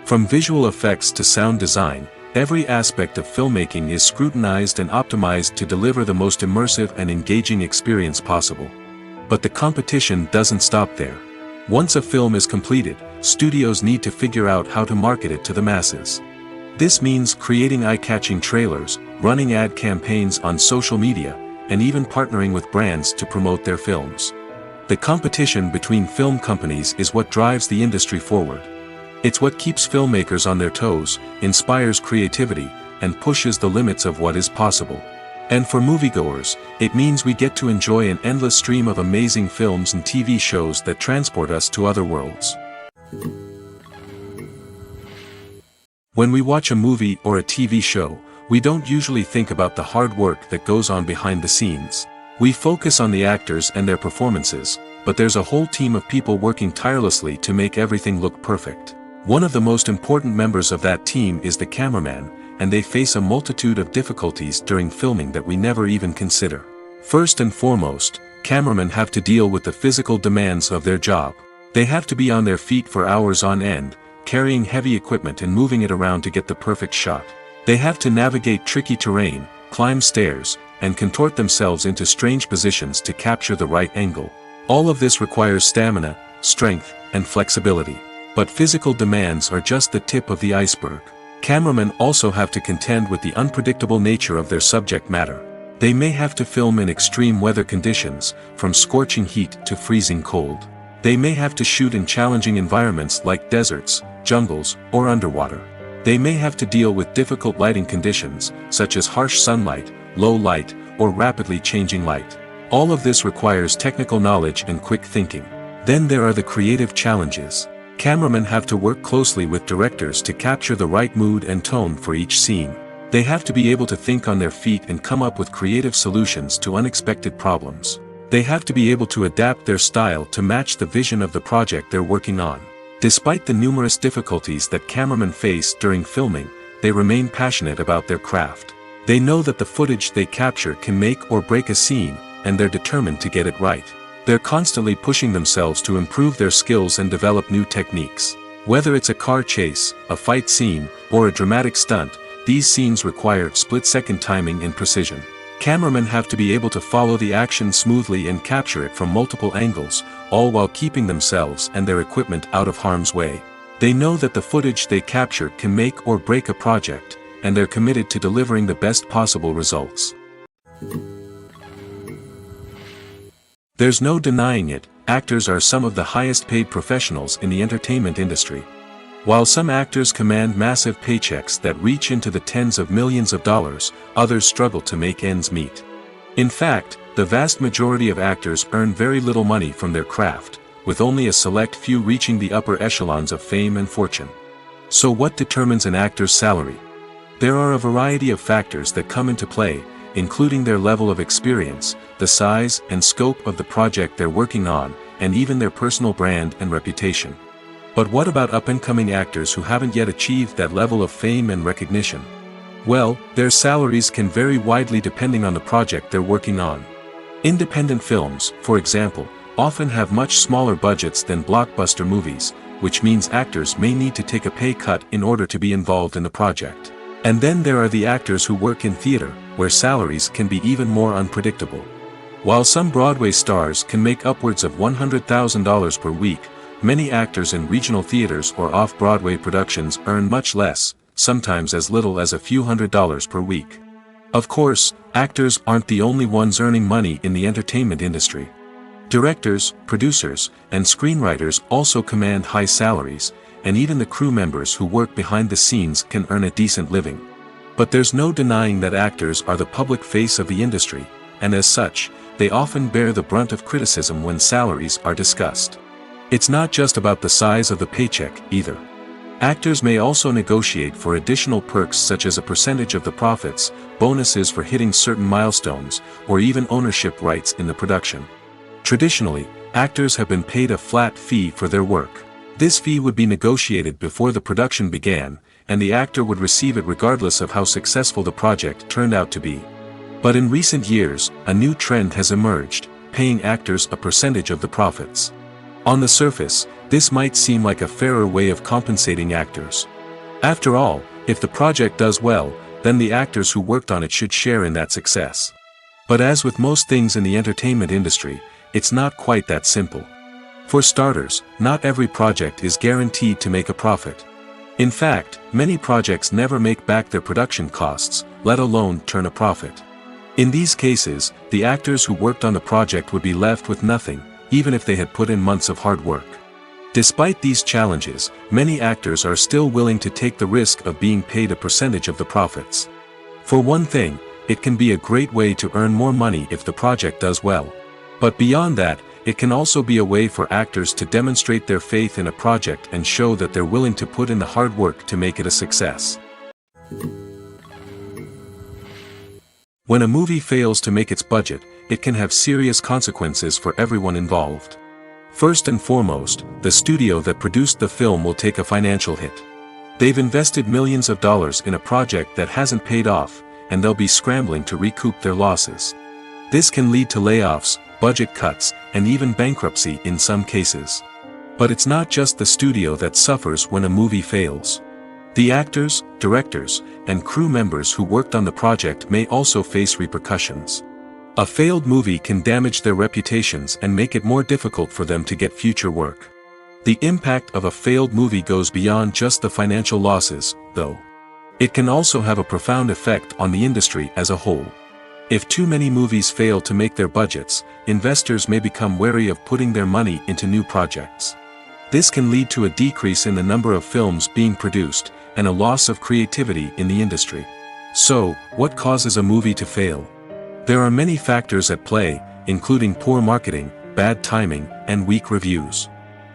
From visual effects to sound design, every aspect of filmmaking is scrutinized and optimized to deliver the most immersive and engaging experience possible. But the competition doesn't stop there. Once a film is completed, studios need to figure out how to market it to the masses. This means creating eye-catching trailers, running ad campaigns on social media, and even partnering with brands to promote their films. The competition between film companies is what drives the industry forward. It's what keeps filmmakers on their toes, inspires creativity, and pushes the limits of what is possible. And for moviegoers, it means we get to enjoy an endless stream of amazing films and TV shows that transport us to other worlds. When we watch a movie or a TV show, we don't usually think about the hard work that goes on behind the scenes. We focus on the actors and their performances, but there's a whole team of people working tirelessly to make everything look perfect. One of the most important members of that team is the cameraman, and they face a multitude of difficulties during filming that we never even consider. First and foremost, cameramen have to deal with the physical demands of their job. They have to be on their feet for hours on end, carrying heavy equipment and moving it around to get the perfect shot. They have to navigate tricky terrain, climb stairs, and contort themselves into strange positions to capture the right angle. All of this requires stamina, strength, and flexibility. But physical demands are just the tip of the iceberg. Cameramen also have to contend with the unpredictable nature of their subject matter. They may have to film in extreme weather conditions, from scorching heat to freezing cold. They may have to shoot in challenging environments like deserts, jungles, or underwater. They may have to deal with difficult lighting conditions, such as harsh sunlight, low light, or rapidly changing light. All of this requires technical knowledge and quick thinking. Then there are the creative challenges. Cameramen have to work closely with directors to capture the right mood and tone for each scene. They have to be able to think on their feet and come up with creative solutions to unexpected problems. They have to be able to adapt their style to match the vision of the project they're working on. Despite the numerous difficulties that cameramen face during filming, they remain passionate about their craft. They know that the footage they capture can make or break a scene, and they're determined to get it right. They're constantly pushing themselves to improve their skills and develop new techniques. Whether it's a car chase, a fight scene, or a dramatic stunt, these scenes require split-second timing and precision. Cameramen have to be able to follow the action smoothly and capture it from multiple angles, all while keeping themselves and their equipment out of harm's way. They know that the footage they capture can make or break a project, and they're committed to delivering the best possible results. There's no denying it, actors are some of the highest paid professionals in the entertainment industry. While some actors command massive paychecks that reach into the tens of millions of dollars, others struggle to make ends meet. In fact, the vast majority of actors earn very little money from their craft, with only a select few reaching the upper echelons of fame and fortune. So what determines an actor's salary? There are a variety of factors that come into play, including their level of experience, the size and scope of the project they're working on, and even their personal brand and reputation. But what about up-and-coming actors who haven't yet achieved that level of fame and recognition? Well, their salaries can vary widely depending on the project they're working on. Independent films, for example, often have much smaller budgets than blockbuster movies, which means actors may need to take a pay cut in order to be involved in the project. And then there are the actors who work in theater, where salaries can be even more unpredictable. While some Broadway stars can make upwards of $100,000 per week, many actors in regional theaters or off-Broadway productions earn much less, sometimes as little as a few $100s per week. Of course, actors aren't the only ones earning money in the entertainment industry. Directors, producers, and screenwriters also command high salaries, and even the crew members who work behind the scenes can earn a decent living. But there's no denying that actors are the public face of the industry, and as such, they often bear the brunt of criticism when salaries are discussed. It's not just about the size of the paycheck, either. Actors may also negotiate for additional perks such as a percentage of the profits, bonuses for hitting certain milestones, or even ownership rights in the production. Traditionally, actors have been paid a flat fee for their work. This fee would be negotiated before the production began, and the actor would receive it regardless of how successful the project turned out to be. But in recent years, a new trend has emerged, paying actors a percentage of the profits. On the surface, this might seem like a fairer way of compensating actors. After all, if the project does well, then the actors who worked on it should share in that success. But as with most things in the entertainment industry, it's not quite that simple. For starters, not every project is guaranteed to make a profit. In fact, many projects never make back their production costs, let alone turn a profit. In these cases, the actors who worked on the project would be left with nothing, even if they had put in months of hard work. Despite these challenges, many actors are still willing to take the risk of being paid a percentage of the profits. For one thing, it can be a great way to earn more money if the project does well. But beyond that, it can also be a way for actors to demonstrate their faith in a project and show that they're willing to put in the hard work to make it a success. When a movie fails to make its budget, it can have serious consequences for everyone involved. First and foremost, the studio that produced the film will take a financial hit. They've invested millions of dollars in a project that hasn't paid off, and they'll be scrambling to recoup their losses. This can lead to layoffs, budget cuts, and even bankruptcy in some cases. But it's not just the studio that suffers when a movie fails. The actors, directors, and crew members who worked on the project may also face repercussions. A failed movie can damage their reputations and make it more difficult for them to get future work. The impact of a failed movie goes beyond just the financial losses, though. It can also have a profound effect on the industry as a whole. If too many movies fail to make their budgets, investors may become wary of putting their money into new projects. This can lead to a decrease in the number of films being produced, and a loss of creativity in the industry. So, what causes a movie to fail? There are many factors at play, including poor marketing, bad timing, and weak reviews.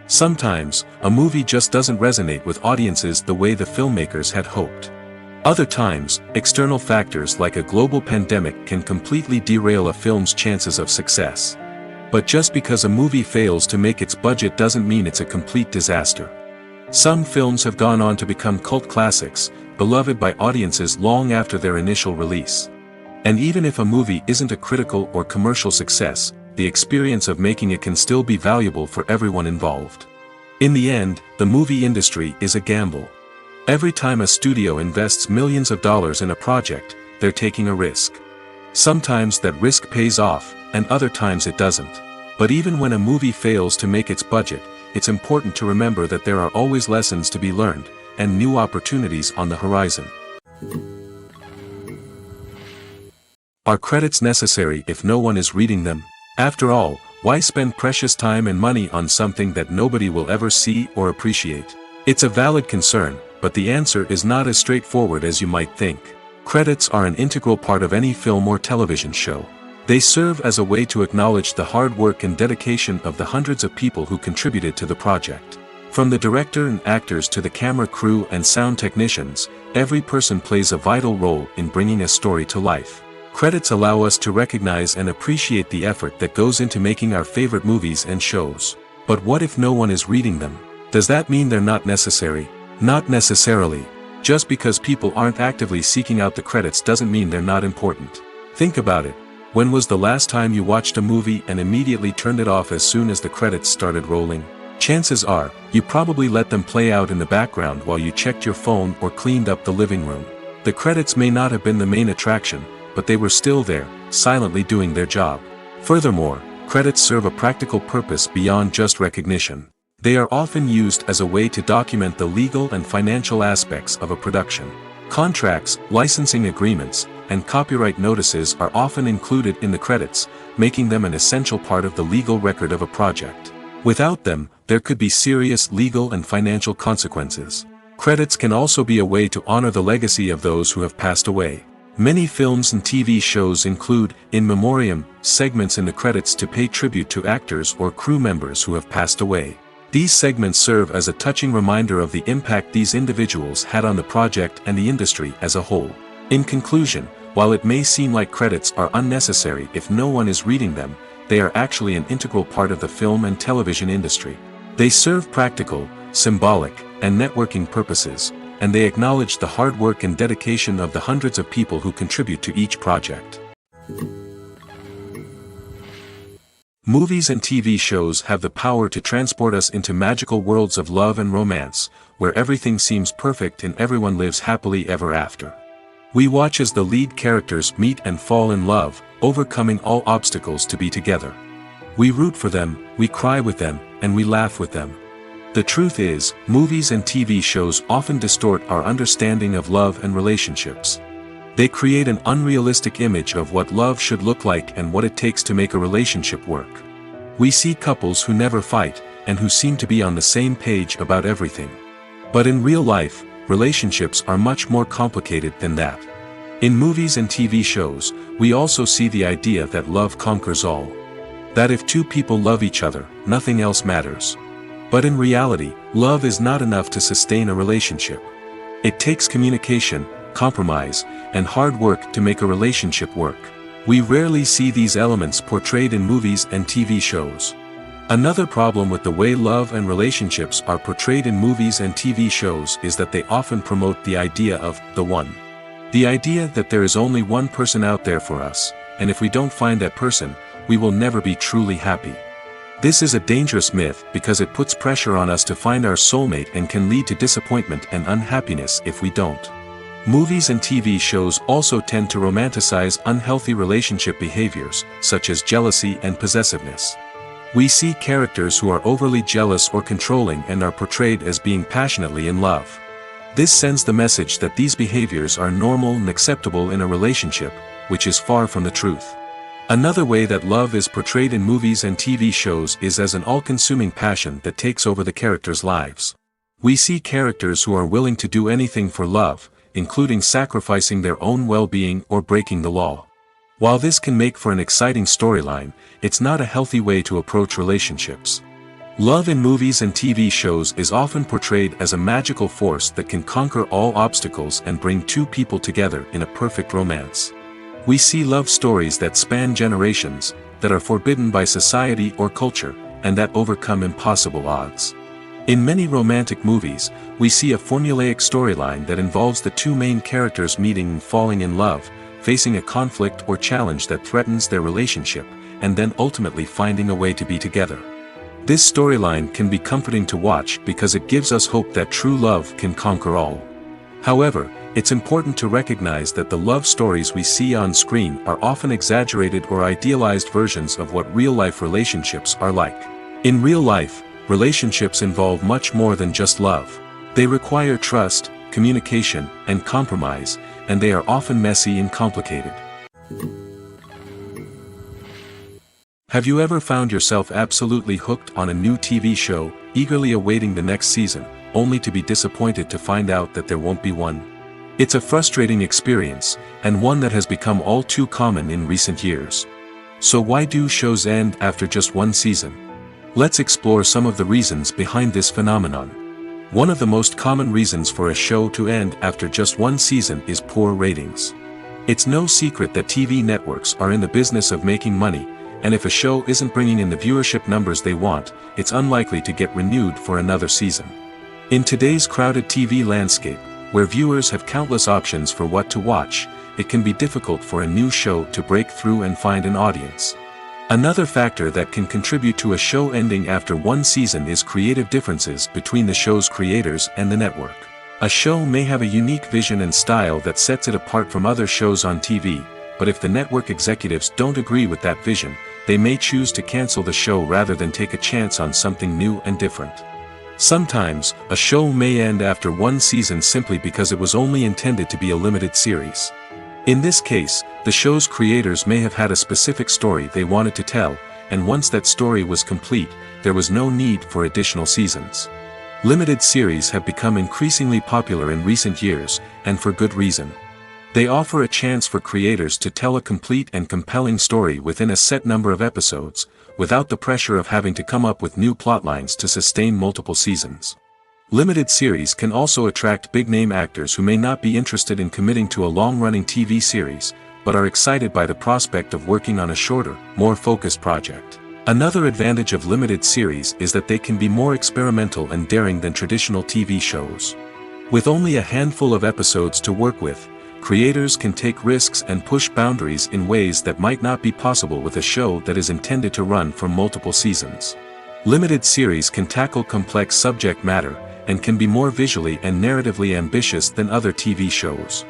Sometimes, a movie just doesn't resonate with audiences the way the filmmakers had hoped. Other times, external factors like a global pandemic can completely derail a film's chances of success. But just because a movie fails to make its budget doesn't mean it's a complete disaster. Some films have gone on to become cult classics, beloved by audiences long after their initial release. And even if a movie isn't a critical or commercial success, the experience of making it can still be valuable for everyone involved. In the end, the movie industry is a gamble. Every time a studio invests millions of dollars in a project, they're taking a risk. Sometimes that risk pays off, and other times it doesn't. But even when a movie fails to make its budget, it's important to remember that there are always lessons to be learned, and new opportunities on the horizon. Are credits necessary if no one is reading them? After all, why spend precious time and money on something that nobody will ever see or appreciate? It's a valid concern, but the answer is not as straightforward as you might think. Credits are an integral part of any film or television show. They serve as a way to acknowledge the hard work and dedication of the hundreds of people who contributed to the project. From the director and actors to the camera crew and sound technicians, every person plays a vital role in bringing a story to life. Credits allow us to recognize and appreciate the effort that goes into making our favorite movies and shows. But what if no one is reading them? Does that mean they're not necessary? Not necessarily. Just because people aren't actively seeking out the credits doesn't mean they're not important. Think about it. When was the last time you watched a movie and immediately turned it off as soon as the credits started rolling? Chances are, you probably let them play out in the background while you checked your phone or cleaned up the living room. The credits may not have been the main attraction, but they were still there, silently doing their job. Furthermore, credits serve a practical purpose beyond just recognition. They are often used as a way to document the legal and financial aspects of a production. Contracts, licensing agreements, and copyright notices are often included in the credits, making them an essential part of the legal record of a project. Without them, there could be serious legal and financial consequences. Credits can also be a way to honor the legacy of those who have passed away. Many films and TV shows include, in memoriam, segments in the credits to pay tribute to actors or crew members who have passed away. These segments serve as a touching reminder of the impact these individuals had on the project and the industry as a whole. In conclusion, while it may seem like credits are unnecessary if no one is reading them, they are actually an integral part of the film and television industry. They serve practical, symbolic, and networking purposes, and they acknowledge the hard work and dedication of the hundreds of people who contribute to each project. Movies and TV shows have the power to transport us into magical worlds of love and romance, where everything seems perfect and everyone lives happily ever after. We watch as the lead characters meet and fall in love, overcoming all obstacles to be together. We root for them, we cry with them, and we laugh with them. The truth is, movies and TV shows often distort our understanding of love and relationships. They create an unrealistic image of what love should look like and what it takes to make a relationship work. We see couples who never fight, and who seem to be on the same page about everything. But in real life, relationships are much more complicated than that. In movies and TV shows, we also see the idea that love conquers all. That if two people love each other, nothing else matters. But in reality, love is not enough to sustain a relationship. It takes communication, compromise, and hard work to make a relationship work. We rarely see these elements portrayed in movies and TV shows. Another problem with the way love and relationships are portrayed in movies and TV shows is that they often promote the idea of the one. The idea that there is only one person out there for us, and if we don't find that person, we will never be truly happy. This is a dangerous myth because it puts pressure on us to find our soulmate and can lead to disappointment and unhappiness if we don't. Movies and TV shows also tend to romanticize unhealthy relationship behaviors, such as jealousy and possessiveness. We see characters who are overly jealous or controlling and are portrayed as being passionately in love. This sends the message that these behaviors are normal and acceptable in a relationship, which is far from the truth. Another way that love is portrayed in movies and TV shows is as an all-consuming passion that takes over the characters' lives. We see characters who are willing to do anything for love, including sacrificing their own well-being or breaking the law. While this can make for an exciting storyline, it's not a healthy way to approach relationships. Love in movies and TV shows is often portrayed as a magical force that can conquer all obstacles and bring two people together in a perfect romance. We see love stories that span generations, that are forbidden by society or culture, and that overcome impossible odds. In many romantic movies, we see a formulaic storyline that involves the two main characters meeting and falling in love, facing a conflict or challenge that threatens their relationship, and then ultimately finding a way to be together. This storyline can be comforting to watch because it gives us hope that true love can conquer all. However, it's important to recognize that the love stories we see on screen are often exaggerated or idealized versions of what real-life relationships are like. In real life, relationships involve much more than just love. They require trust, communication, and compromise, and they are often messy and complicated. Have you ever found yourself absolutely hooked on a new TV show, eagerly awaiting the next season, only to be disappointed to find out that there won't be one? It's a frustrating experience, and one that has become all too common in recent years. So why do shows end after just one season? Let's explore some of the reasons behind this phenomenon. One of the most common reasons for a show to end after just one season is poor ratings. It's no secret that TV networks are in the business of making money, and if a show isn't bringing in the viewership numbers they want, it's unlikely to get renewed for another season. In today's crowded TV landscape, where viewers have countless options for what to watch, it can be difficult for a new show to break through and find an audience. Another factor that can contribute to a show ending after one season is creative differences between the show's creators and the network. A show may have a unique vision and style that sets it apart from other shows on TV, but if the network executives don't agree with that vision, they may choose to cancel the show rather than take a chance on something new and different. Sometimes, a show may end after one season simply because it was only intended to be a limited series. In this case, the show's creators may have had a specific story they wanted to tell, and once that story was complete, there was no need for additional seasons. Limited series have become increasingly popular in recent years, and for good reason. They offer a chance for creators to tell a complete and compelling story within a set number of episodes, without the pressure of having to come up with new plotlines to sustain multiple seasons. Limited series can also attract big-name actors who may not be interested in committing to a long-running TV series, but are excited by the prospect of working on a shorter, more focused project. Another advantage of limited series is that they can be more experimental and daring than traditional TV shows. With only a handful of episodes to work with, creators can take risks and push boundaries in ways that might not be possible with a show that is intended to run for multiple seasons. Limited series can tackle complex subject matter, and can be more visually and narratively ambitious than other TV shows.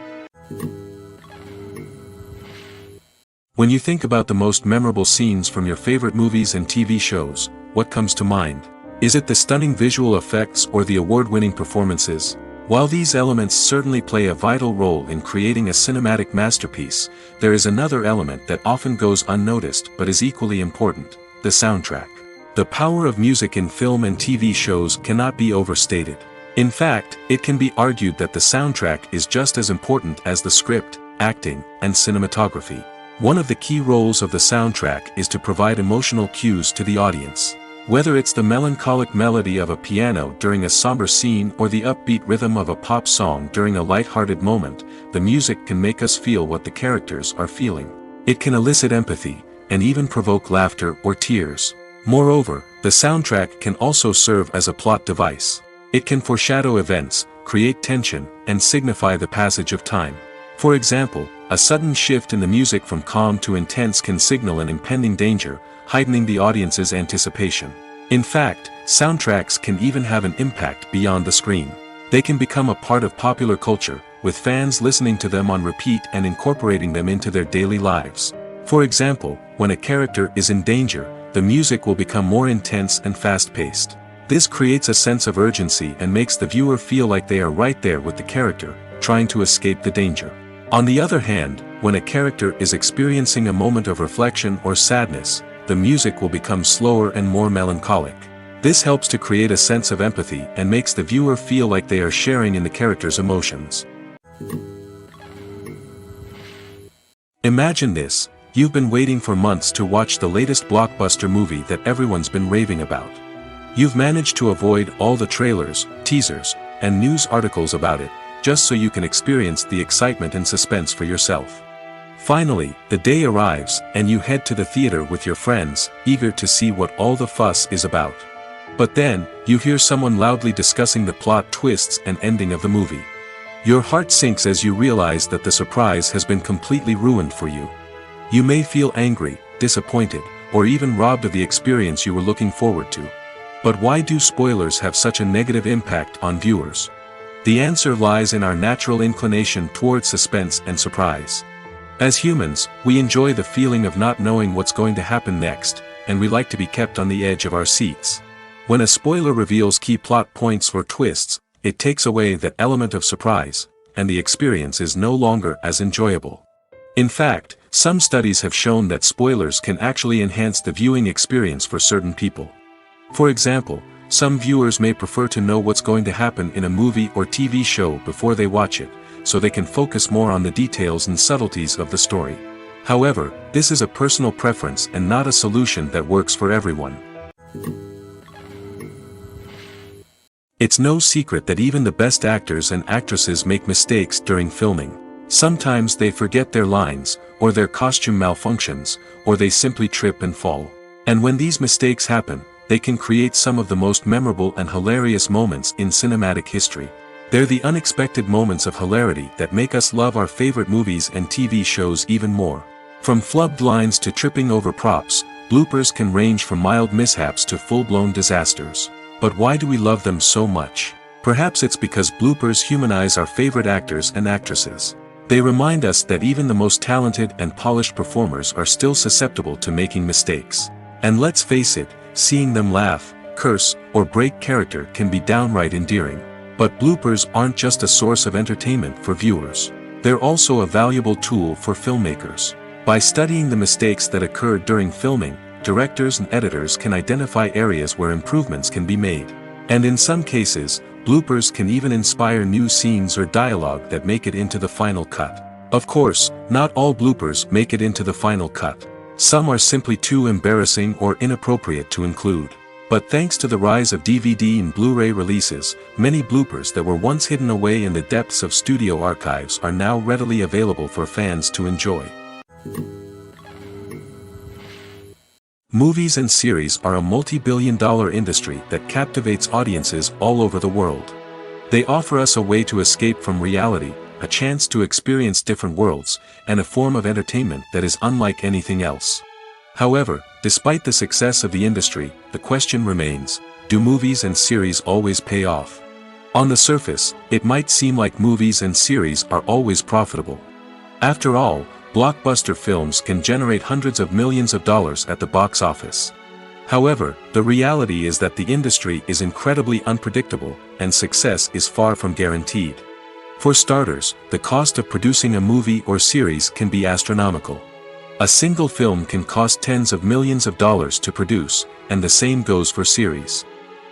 When you think about the most memorable scenes from your favorite movies and TV shows, what comes to mind? Is it the stunning visual effects or the award-winning performances? While these elements certainly play a vital role in creating a cinematic masterpiece, there is another element that often goes unnoticed but is equally important: the soundtrack. The power of music in film and TV shows cannot be overstated. In fact, it can be argued that the soundtrack is just as important as the script, acting, and cinematography. One of the key roles of the soundtrack is to provide emotional cues to the audience. Whether it's the melancholic melody of a piano during a somber scene or the upbeat rhythm of a pop song during a light-hearted moment, the music can make us feel what the characters are feeling. It can elicit empathy, and even provoke laughter or tears. Moreover, the soundtrack can also serve as a plot device. It can foreshadow events, create tension, and signify the passage of time. For example, a sudden shift in the music from calm to intense can signal an impending danger, heightening the audience's anticipation. In fact, soundtracks can even have an impact beyond the screen. They can become a part of popular culture, with fans listening to them on repeat and incorporating them into their daily lives. For example, when a character is in danger, the music will become more intense and fast-paced. This creates a sense of urgency and makes the viewer feel like they are right there with the character, trying to escape the danger. On the other hand, when a character is experiencing a moment of reflection or sadness, the music will become slower and more melancholic. This helps to create a sense of empathy and makes the viewer feel like they are sharing in the character's emotions. Imagine this: you've been waiting for months to watch the latest blockbuster movie that everyone's been raving about. You've managed to avoid all the trailers, teasers, and news articles about it, just so you can experience the excitement and suspense for yourself. Finally, the day arrives, and you head to the theater with your friends, eager to see what all the fuss is about. But then, you hear someone loudly discussing the plot twists and ending of the movie. Your heart sinks as you realize that the surprise has been completely ruined for you. You may feel angry, disappointed, or even robbed of the experience you were looking forward to. But why do spoilers have such a negative impact on viewers? The answer lies in our natural inclination toward suspense and surprise. As humans, we enjoy the feeling of not knowing what's going to happen next, and we like to be kept on the edge of our seats. When a spoiler reveals key plot points or twists, it takes away that element of surprise, and the experience is no longer as enjoyable. In fact, some studies have shown that spoilers can actually enhance the viewing experience for certain people. For example, some viewers may prefer to know what's going to happen in a movie or TV show before they watch it, so they can focus more on the details and subtleties of the story. However, this is a personal preference and not a solution that works for everyone. It's no secret that even the best actors and actresses make mistakes during filming. Sometimes they forget their lines, or their costume malfunctions, or they simply trip and fall. And when these mistakes happen, they can create some of the most memorable and hilarious moments in cinematic history. They're the unexpected moments of hilarity that make us love our favorite movies and TV shows even more. From flubbed lines to tripping over props, bloopers can range from mild mishaps to full-blown disasters. But why do we love them so much? Perhaps it's because bloopers humanize our favorite actors and actresses. They remind us that even the most talented and polished performers are still susceptible to making mistakes. And let's face it, seeing them laugh, curse, or break character can be downright endearing. But bloopers aren't just a source of entertainment for viewers. They're also a valuable tool for filmmakers. By studying the mistakes that occurred during filming, directors and editors can identify areas where improvements can be made. And in some cases, bloopers can even inspire new scenes or dialogue that make it into the final cut. Of course, not all bloopers make it into the final cut. Some are simply too embarrassing or inappropriate to include. But thanks to the rise of DVD and Blu-ray releases, many bloopers that were once hidden away in the depths of studio archives are now readily available for fans to enjoy. Movies and series are a multi-billion-dollar industry that captivates audiences all over the world. They offer us a way to escape from reality, a chance to experience different worlds, and a form of entertainment that is unlike anything else. However, despite the success of the industry, the question remains: do movies and series always pay off? On the surface, it might seem like movies and series are always profitable. After all, blockbuster films can generate hundreds of millions of dollars at the box office. However, the reality is that the industry is incredibly unpredictable, and success is far from guaranteed. For starters, the cost of producing a movie or series can be astronomical. A single film can cost tens of millions of dollars to produce, and the same goes for series.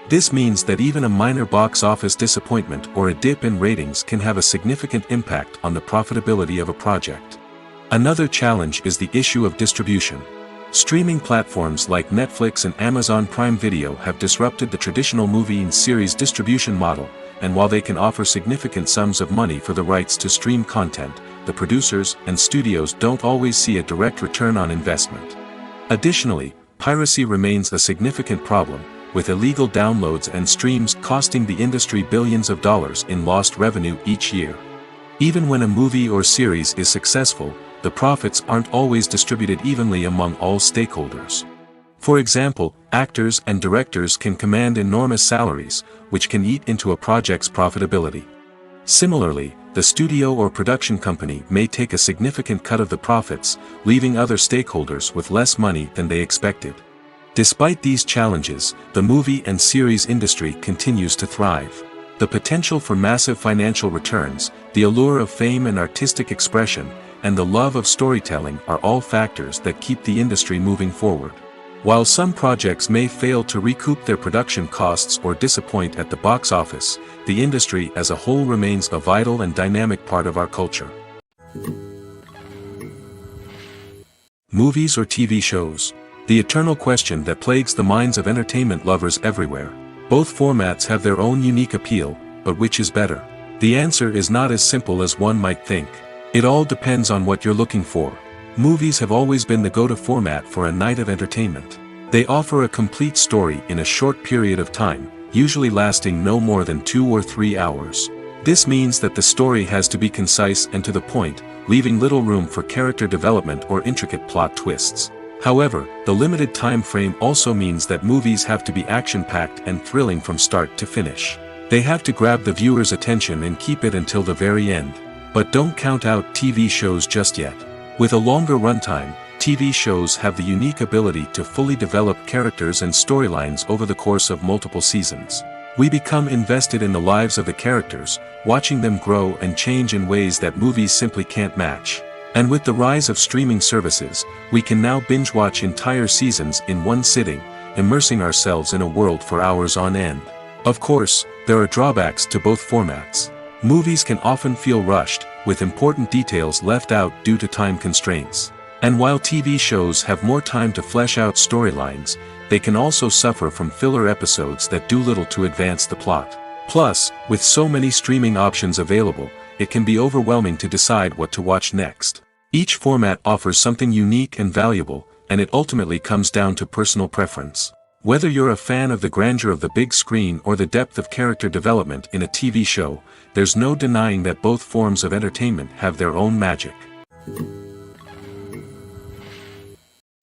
This means that even a minor box office disappointment or a dip in ratings can have a significant impact on the profitability of a project. Another challenge is the issue of distribution. Streaming platforms like Netflix and Amazon Prime Video have disrupted the traditional movie and series distribution model, and while they can offer significant sums of money for the rights to stream content, the producers and studios don't always see a direct return on investment. Additionally, piracy remains a significant problem, with illegal downloads and streams costing the industry billions of dollars in lost revenue each year. Even when a movie or series is successful, the profits aren't always distributed evenly among all stakeholders. For example, actors and directors can command enormous salaries, which can eat into a project's profitability. Similarly, the studio or production company may take a significant cut of the profits, leaving other stakeholders with less money than they expected. Despite these challenges, the movie and series industry continues to thrive. The potential for massive financial returns, the allure of fame and artistic expression, and the love of storytelling are all factors that keep the industry moving forward. While some projects may fail to recoup their production costs or disappoint at the box office, the industry as a whole remains a vital and dynamic part of our culture. Movies or TV shows? The eternal question that plagues the minds of entertainment lovers everywhere. Both formats have their own unique appeal, but which is better? The answer is not as simple as one might think. It all depends on what you're looking for. Movies have always been the go-to format for a night of entertainment. They offer a complete story in a short period of time, usually lasting no more than 2 or 3 hours. This means that the story has to be concise and to the point, leaving little room for character development or intricate plot twists. However, the limited time frame also means that movies have to be action-packed and thrilling from start to finish. They have to grab the viewer's attention and keep it until the very end. But don't count out TV shows just yet. With a longer runtime, TV shows have the unique ability to fully develop characters and storylines over the course of multiple seasons. We become invested in the lives of the characters, watching them grow and change in ways that movies simply can't match. And with the rise of streaming services, we can now binge-watch entire seasons in one sitting, immersing ourselves in a world for hours on end. Of course, there are drawbacks to both formats. Movies can often feel rushed, with important details left out due to time constraints. And while TV shows have more time to flesh out storylines, they can also suffer from filler episodes that do little to advance the plot. Plus, with so many streaming options available, it can be overwhelming to decide what to watch next. Each format offers something unique and valuable, and it ultimately comes down to personal preference. Whether you're a fan of the grandeur of the big screen or the depth of character development in a TV show, there's no denying that both forms of entertainment have their own magic.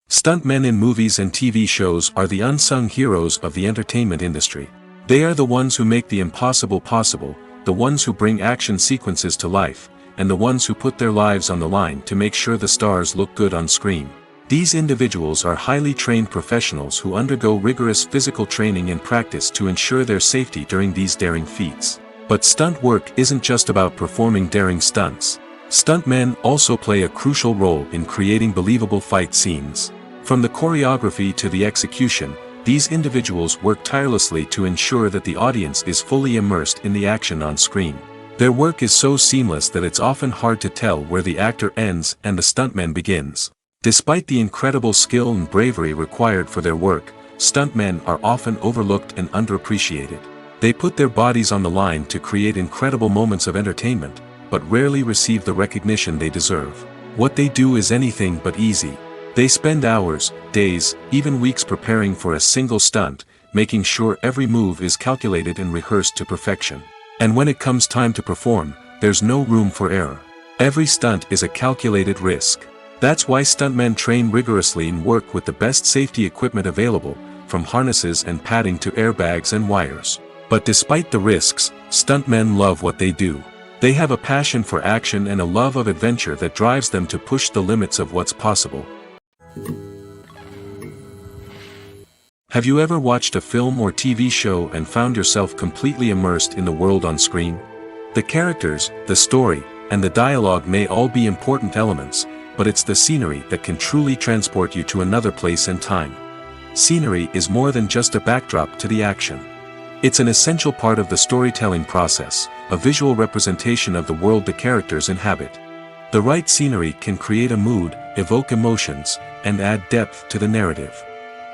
Stuntmen in movies and TV shows are the unsung heroes of the entertainment industry. They are the ones who make the impossible possible, the ones who bring action sequences to life, and the ones who put their lives on the line to make sure the stars look good on screen. These individuals are highly trained professionals who undergo rigorous physical training and practice to ensure their safety during these daring feats. But stunt work isn't just about performing daring stunts. Stuntmen also play a crucial role in creating believable fight scenes. From the choreography to the execution, these individuals work tirelessly to ensure that the audience is fully immersed in the action on screen. Their work is so seamless that it's often hard to tell where the actor ends and the stuntman begins. Despite the incredible skill and bravery required for their work, stuntmen are often overlooked and underappreciated. They put their bodies on the line to create incredible moments of entertainment, but rarely receive the recognition they deserve. What they do is anything but easy. They spend hours, days, even weeks preparing for a single stunt, making sure every move is calculated and rehearsed to perfection. And when it comes time to perform, there's no room for error. Every stunt is a calculated risk. That's why stuntmen train rigorously and work with the best safety equipment available, from harnesses and padding to airbags and wires. But despite the risks, stuntmen love what they do. They have a passion for action and a love of adventure that drives them to push the limits of what's possible. Have you ever watched a film or TV show and found yourself completely immersed in the world on screen? The characters, the story, and the dialogue may all be important elements, but it's the scenery that can truly transport you to another place and time. Scenery is more than just a backdrop to the action. It's an essential part of the storytelling process, a visual representation of the world the characters inhabit. The right scenery can create a mood, evoke emotions, and add depth to the narrative.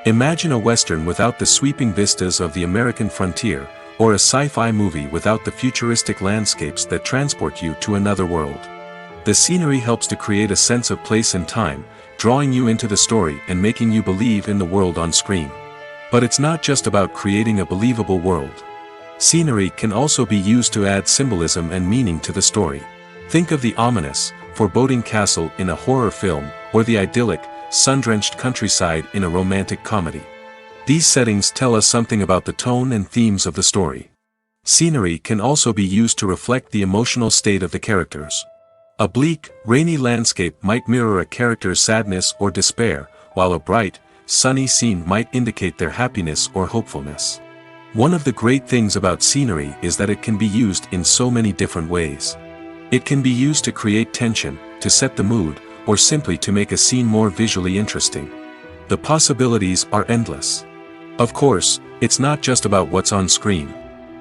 Imagine a Western without the sweeping vistas of the American frontier, or a sci-fi movie without the futuristic landscapes that transport you to another world. The scenery helps to create a sense of place and time, drawing you into the story and making you believe in the world on screen. But it's not just about creating a believable world. Scenery can also be used to add symbolism and meaning to the story. Think of the ominous, foreboding castle in a horror film, or the idyllic, sun-drenched countryside in a romantic comedy. These settings tell us something about the tone and themes of the story. Scenery can also be used to reflect the emotional state of the characters. A bleak, rainy landscape might mirror a character's sadness or despair, while a bright, sunny scene might indicate their happiness or hopefulness. One of the great things about scenery is that it can be used in so many different ways. It can be used to create tension, to set the mood, or simply to make a scene more visually interesting. The possibilities are endless. Of course, it's not just about what's on screen.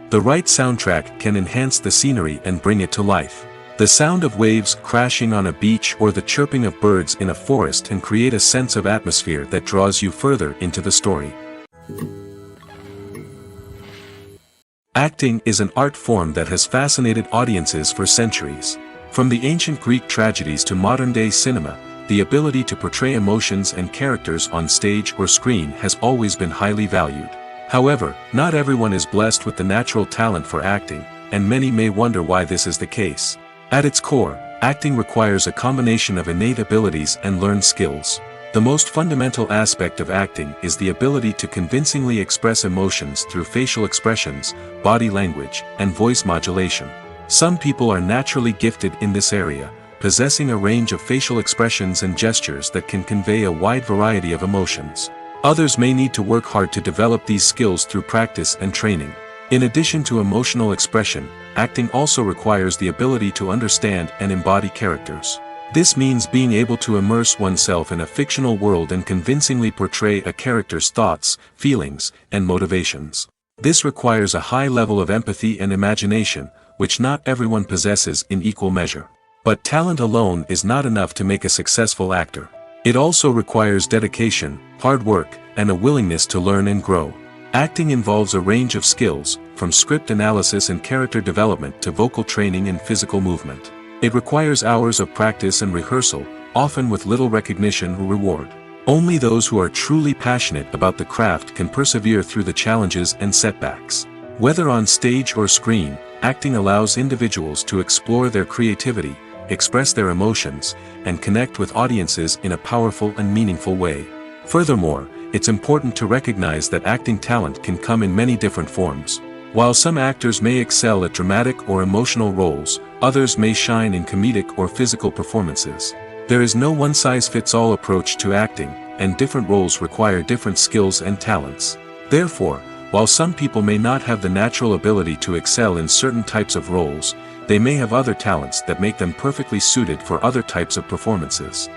The right soundtrack can enhance the scenery and bring it to life. The sound of waves crashing on a beach or the chirping of birds in a forest can create a sense of atmosphere that draws you further into the story. Acting is an art form that has fascinated audiences for centuries. From the ancient Greek tragedies to modern-day cinema, the ability to portray emotions and characters on stage or screen has always been highly valued. However, not everyone is blessed with the natural talent for acting, and many may wonder why this is the case. At its core, acting requires a combination of innate abilities and learned skills. The most fundamental aspect of acting is the ability to convincingly express emotions through facial expressions, body language, and voice modulation. Some people are naturally gifted in this area, possessing a range of facial expressions and gestures that can convey a wide variety of emotions. Others may need to work hard to develop these skills through practice and training. In addition to emotional expression, acting also requires the ability to understand and embody characters. This means being able to immerse oneself in a fictional world and convincingly portray a character's thoughts, feelings, and motivations. This requires a high level of empathy and imagination, which not everyone possesses in equal measure. But talent alone is not enough to make a successful actor. It also requires dedication, hard work, and a willingness to learn and grow. Acting involves a range of skills, from script analysis and character development to vocal training and physical movement. It requires hours of practice and rehearsal, often with little recognition or reward. Only those who are truly passionate about the craft can persevere through the challenges and setbacks. Whether on stage or screen, acting allows individuals to explore their creativity, express their emotions, and connect with audiences in a powerful and meaningful way. Furthermore, it's important to recognize that acting talent can come in many different forms. While some actors may excel at dramatic or emotional roles, others may shine in comedic or physical performances. There is no one-size-fits-all approach to acting, and different roles require different skills and talents. Therefore, while some people may not have the natural ability to excel in certain types of roles, they may have other talents that make them perfectly suited for other types of performances.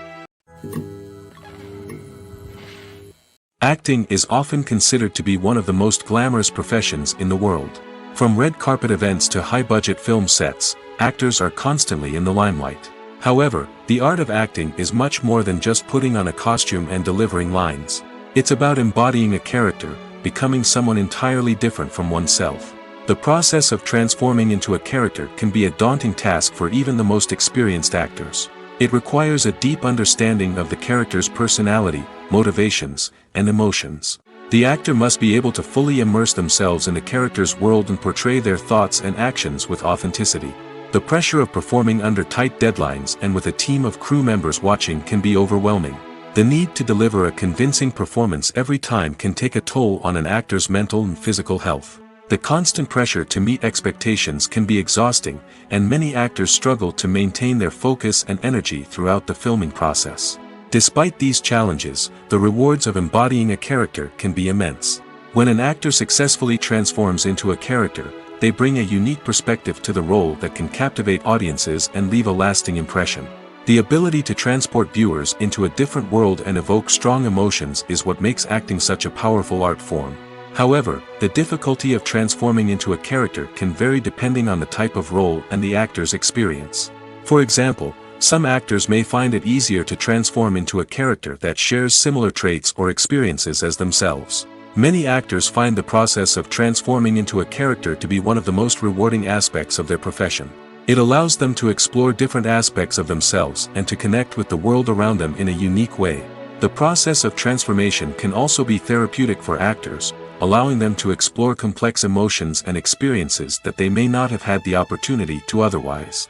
Acting is often considered to be one of the most glamorous professions in the world. From red carpet events to high-budget film sets, actors are constantly in the limelight. However, the art of acting is much more than just putting on a costume and delivering lines. It's about embodying a character, becoming someone entirely different from oneself. The process of transforming into a character can be a daunting task for even the most experienced actors. It requires a deep understanding of the character's personality, motivations, and emotions. The actor must be able to fully immerse themselves in the character's world and portray their thoughts and actions with authenticity. The pressure of performing under tight deadlines and with a team of crew members watching can be overwhelming. The need to deliver a convincing performance every time can take a toll on an actor's mental and physical health. The constant pressure to meet expectations can be exhausting, and many actors struggle to maintain their focus and energy throughout the filming process. Despite these challenges, the rewards of embodying a character can be immense. When an actor successfully transforms into a character, they bring a unique perspective to the role that can captivate audiences and leave a lasting impression. The ability to transport viewers into a different world and evoke strong emotions is what makes acting such a powerful art form. However, the difficulty of transforming into a character can vary depending on the type of role and the actor's experience. For example, some actors may find it easier to transform into a character that shares similar traits or experiences as themselves. Many actors find the process of transforming into a character to be one of the most rewarding aspects of their profession. It allows them to explore different aspects of themselves and to connect with the world around them in a unique way. The process of transformation can also be therapeutic for actors, allowing them to explore complex emotions and experiences that they may not have had the opportunity to otherwise.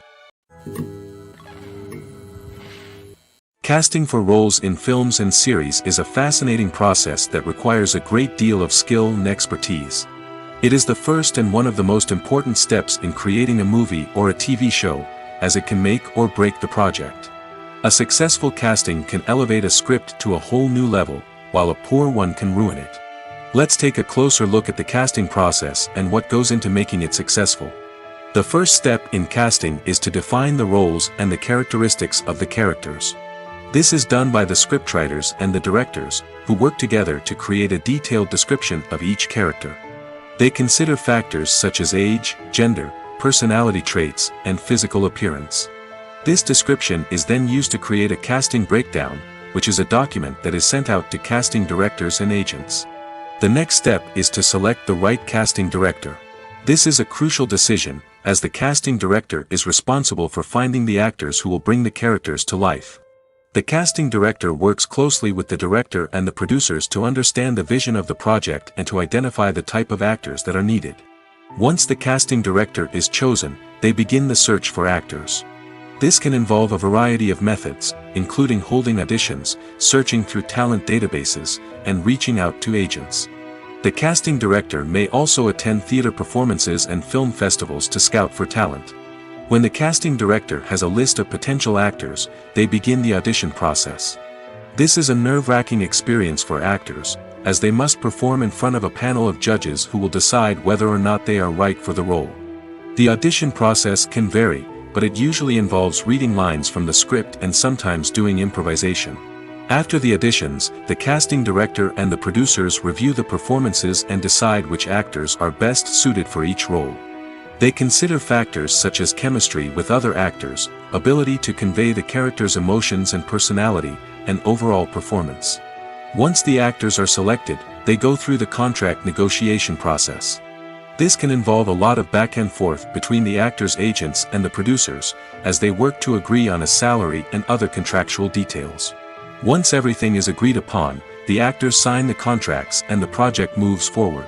Casting for roles in films and series is a fascinating process that requires a great deal of skill and expertise. It is the first and one of the most important steps in creating a movie or a TV show, as it can make or break the project. A successful casting can elevate a script to a whole new level, while a poor one can ruin it. Let's take a closer look at the casting process and what goes into making it successful. The first step in casting is to define the roles and the characteristics of the characters. This is done by the scriptwriters and the directors, who work together to create a detailed description of each character. They consider factors such as age, gender, personality traits, and physical appearance. This description is then used to create a casting breakdown, which is a document that is sent out to casting directors and agents. The next step is to select the right casting director. This is a crucial decision, as the casting director is responsible for finding the actors who will bring the characters to life. The casting director works closely with the director and the producers to understand the vision of the project and to identify the type of actors that are needed. Once the casting director is chosen, they begin the search for actors. This can involve a variety of methods, including holding auditions, searching through talent databases, and reaching out to agents. The casting director may also attend theater performances and film festivals to scout for talent. When the casting director has a list of potential actors, they begin the audition process. This is a nerve-wracking experience for actors, as they must perform in front of a panel of judges who will decide whether or not they are right for the role. The audition process can vary, but it usually involves reading lines from the script and sometimes doing improvisation. After the auditions, the casting director and the producers review the performances and decide which actors are best suited for each role. They consider factors such as chemistry with other actors, ability to convey the character's emotions and personality, and overall performance. Once the actors are selected, they go through the contract negotiation process. This can involve a lot of back and forth between the actors' agents and the producers, as they work to agree on a salary and other contractual details. Once everything is agreed upon, the actors sign the contracts and the project moves forward.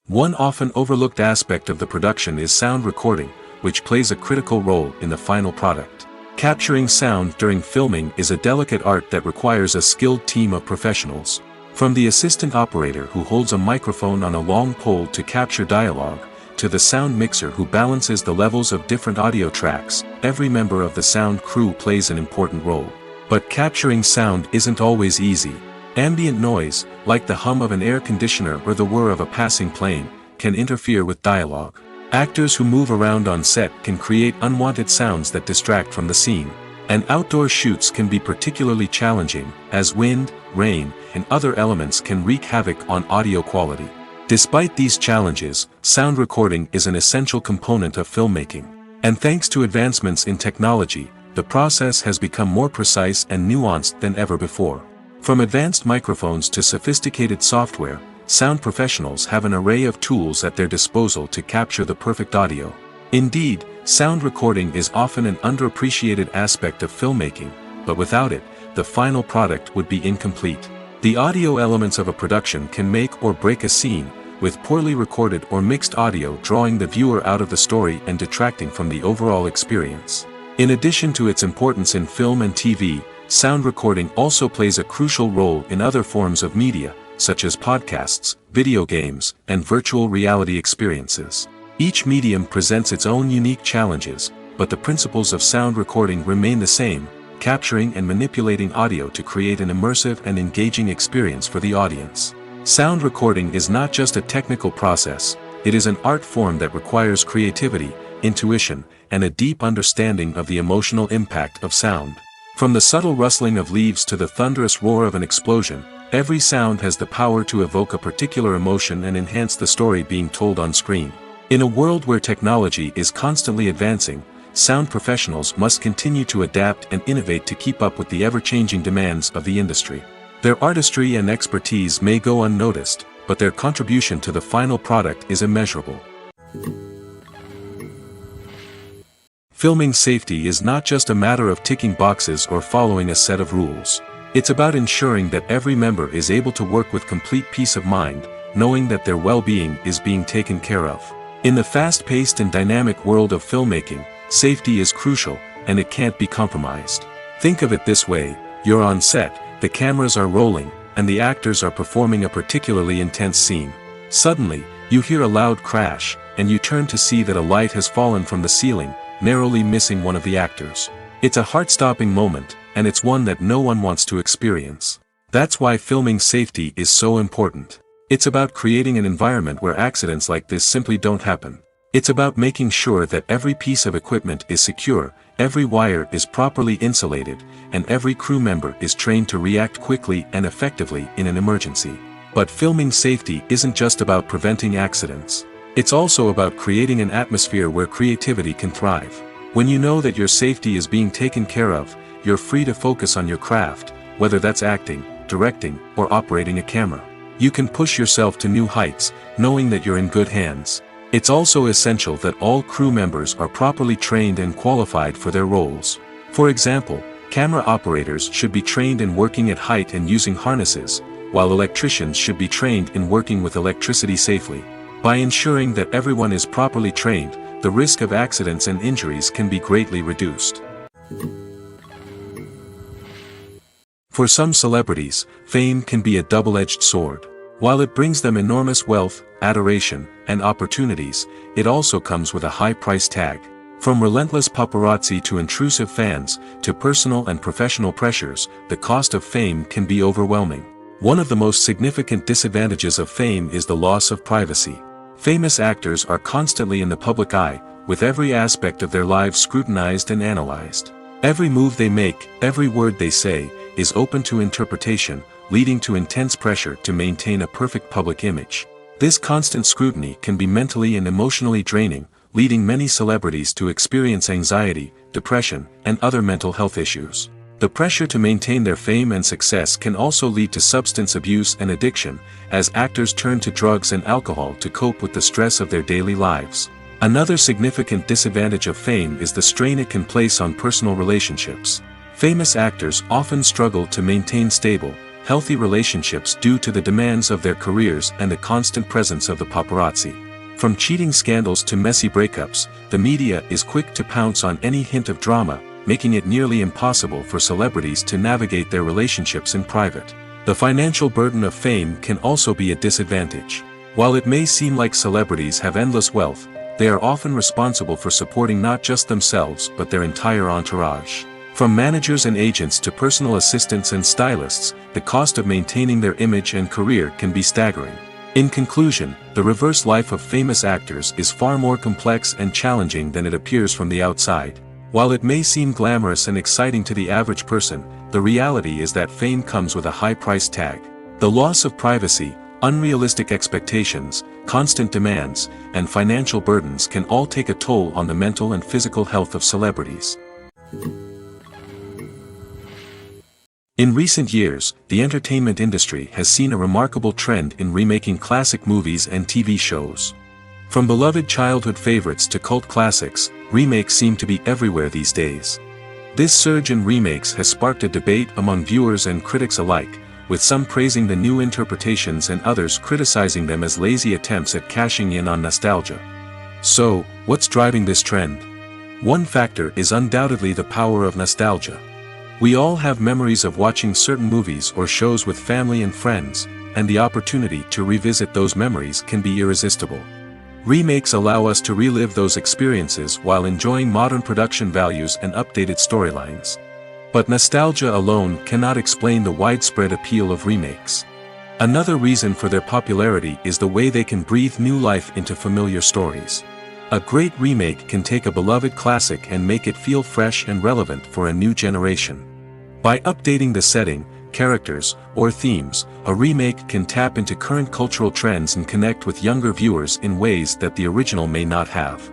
One often overlooked aspect of the production is sound recording, which plays a critical role in the final product. Capturing sound during filming is a delicate art that requires a skilled team of professionals. From the assistant operator who holds a microphone on a long pole to capture dialogue, to the sound mixer who balances the levels of different audio tracks, every member of the sound crew plays an important role. But capturing sound isn't always easy. Ambient noise, like the hum of an air conditioner or the whir of a passing plane, can interfere with dialogue. Actors who move around on set can create unwanted sounds that distract from the scene. And outdoor shoots can be particularly challenging, as wind, rain, and other elements can wreak havoc on audio quality. Despite these challenges, sound recording is an essential component of filmmaking. And thanks to advancements in technology, the process has become more precise and nuanced than ever before. From advanced microphones to sophisticated software, sound professionals have an array of tools at their disposal to capture the perfect audio. Indeed, sound recording is often an underappreciated aspect of filmmaking, but without it, the final product would be incomplete. The audio elements of a production can make or break a scene, with poorly recorded or mixed audio drawing the viewer out of the story and detracting from the overall experience. In addition to its importance in film and TV, sound recording also plays a crucial role in other forms of media, such as podcasts, video games, and virtual reality experiences. Each medium presents its own unique challenges, but the principles of sound recording remain the same, capturing and manipulating audio to create an immersive and engaging experience for the audience. Sound recording is not just a technical process, it is an art form that requires creativity, intuition, and a deep understanding of the emotional impact of sound. From the subtle rustling of leaves to the thunderous roar of an explosion, every sound has the power to evoke a particular emotion and enhance the story being told on screen. In a world where technology is constantly advancing, sound professionals must continue to adapt and innovate to keep up with the ever-changing demands of the industry. Their artistry and expertise may go unnoticed, but their contribution to the final product is immeasurable. Filming safety is not just a matter of ticking boxes or following a set of rules. It's about ensuring that every member is able to work with complete peace of mind, knowing that their well-being is being taken care of. In the fast-paced and dynamic world of filmmaking, safety is crucial, and it can't be compromised. Think of it this way: you're on set, the cameras are rolling, and the actors are performing a particularly intense scene. Suddenly, you hear a loud crash, and you turn to see that a light has fallen from the ceiling, narrowly missing one of the actors. It's a heart-stopping moment, and it's one that no one wants to experience. That's why filming safety is so important. It's about creating an environment where accidents like this simply don't happen. It's about making sure that every piece of equipment is secure, every wire is properly insulated, and every crew member is trained to react quickly and effectively in an emergency. But filming safety isn't just about preventing accidents. It's also about creating an atmosphere where creativity can thrive. When you know that your safety is being taken care of, you're free to focus on your craft, whether that's acting, directing, or operating a camera. You can push yourself to new heights, knowing that you're in good hands. It's also essential that all crew members are properly trained and qualified for their roles. For example, camera operators should be trained in working at height and using harnesses, while electricians should be trained in working with electricity safely. By ensuring that everyone is properly trained, the risk of accidents and injuries can be greatly reduced. For some celebrities, fame can be a double-edged sword. While it brings them enormous wealth, adoration, and opportunities, it also comes with a high price tag. From relentless paparazzi to intrusive fans, to personal and professional pressures, the cost of fame can be overwhelming. One of the most significant disadvantages of fame is the loss of privacy. Famous actors are constantly in the public eye, with every aspect of their lives scrutinized and analyzed. Every move they make, every word they say, is open to interpretation, leading to intense pressure to maintain a perfect public image. This constant scrutiny can be mentally and emotionally draining, leading many celebrities to experience anxiety, depression, and other mental health issues. The pressure to maintain their fame and success can also lead to substance abuse and addiction, as actors turn to drugs and alcohol to cope with the stress of their daily lives. Another significant disadvantage of fame is the strain it can place on personal relationships. Famous actors often struggle to maintain stable, healthy relationships due to the demands of their careers and the constant presence of the paparazzi. From cheating scandals to messy breakups, the media is quick to pounce on any hint of drama, making it nearly impossible for celebrities to navigate their relationships in private. The financial burden of fame can also be a disadvantage. While it may seem like celebrities have endless wealth, they are often responsible for supporting not just themselves but their entire entourage. From managers and agents to personal assistants and stylists, the cost of maintaining their image and career can be staggering. In conclusion, the reverse life of famous actors is far more complex and challenging than it appears from the outside. While it may seem glamorous and exciting to the average person, the reality is that fame comes with a high price tag. The loss of privacy, unrealistic expectations, constant demands, and financial burdens can all take a toll on the mental and physical health of celebrities. In recent years, the entertainment industry has seen a remarkable trend in remaking classic movies and TV shows. From beloved childhood favorites to cult classics, remakes seem to be everywhere these days. This surge in remakes has sparked a debate among viewers and critics alike, with some praising the new interpretations and others criticizing them as lazy attempts at cashing in on nostalgia. So, what's driving this trend? One factor is undoubtedly the power of nostalgia. We all have memories of watching certain movies or shows with family and friends, and the opportunity to revisit those memories can be irresistible. Remakes allow us to relive those experiences while enjoying modern production values and updated storylines. But nostalgia alone cannot explain the widespread appeal of remakes. Another reason for their popularity is the way they can breathe new life into familiar stories. A great remake can take a beloved classic and make it feel fresh and relevant for a new generation. By updating the setting, characters, or themes, a remake can tap into current cultural trends and connect with younger viewers in ways that the original may not have.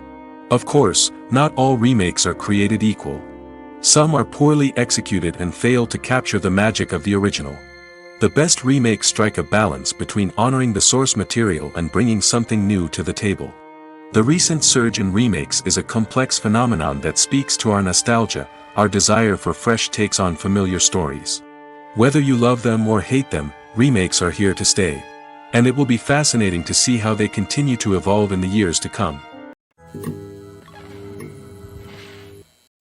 Of course, not all remakes are created equal. Some are poorly executed and fail to capture the magic of the original. The best remakes strike a balance between honoring the source material and bringing something new to the table. The recent surge in remakes is a complex phenomenon that speaks to our nostalgia, our desire for fresh takes on familiar stories. Whether you love them or hate them, remakes are here to stay. And it will be fascinating to see how they continue to evolve in the years to come.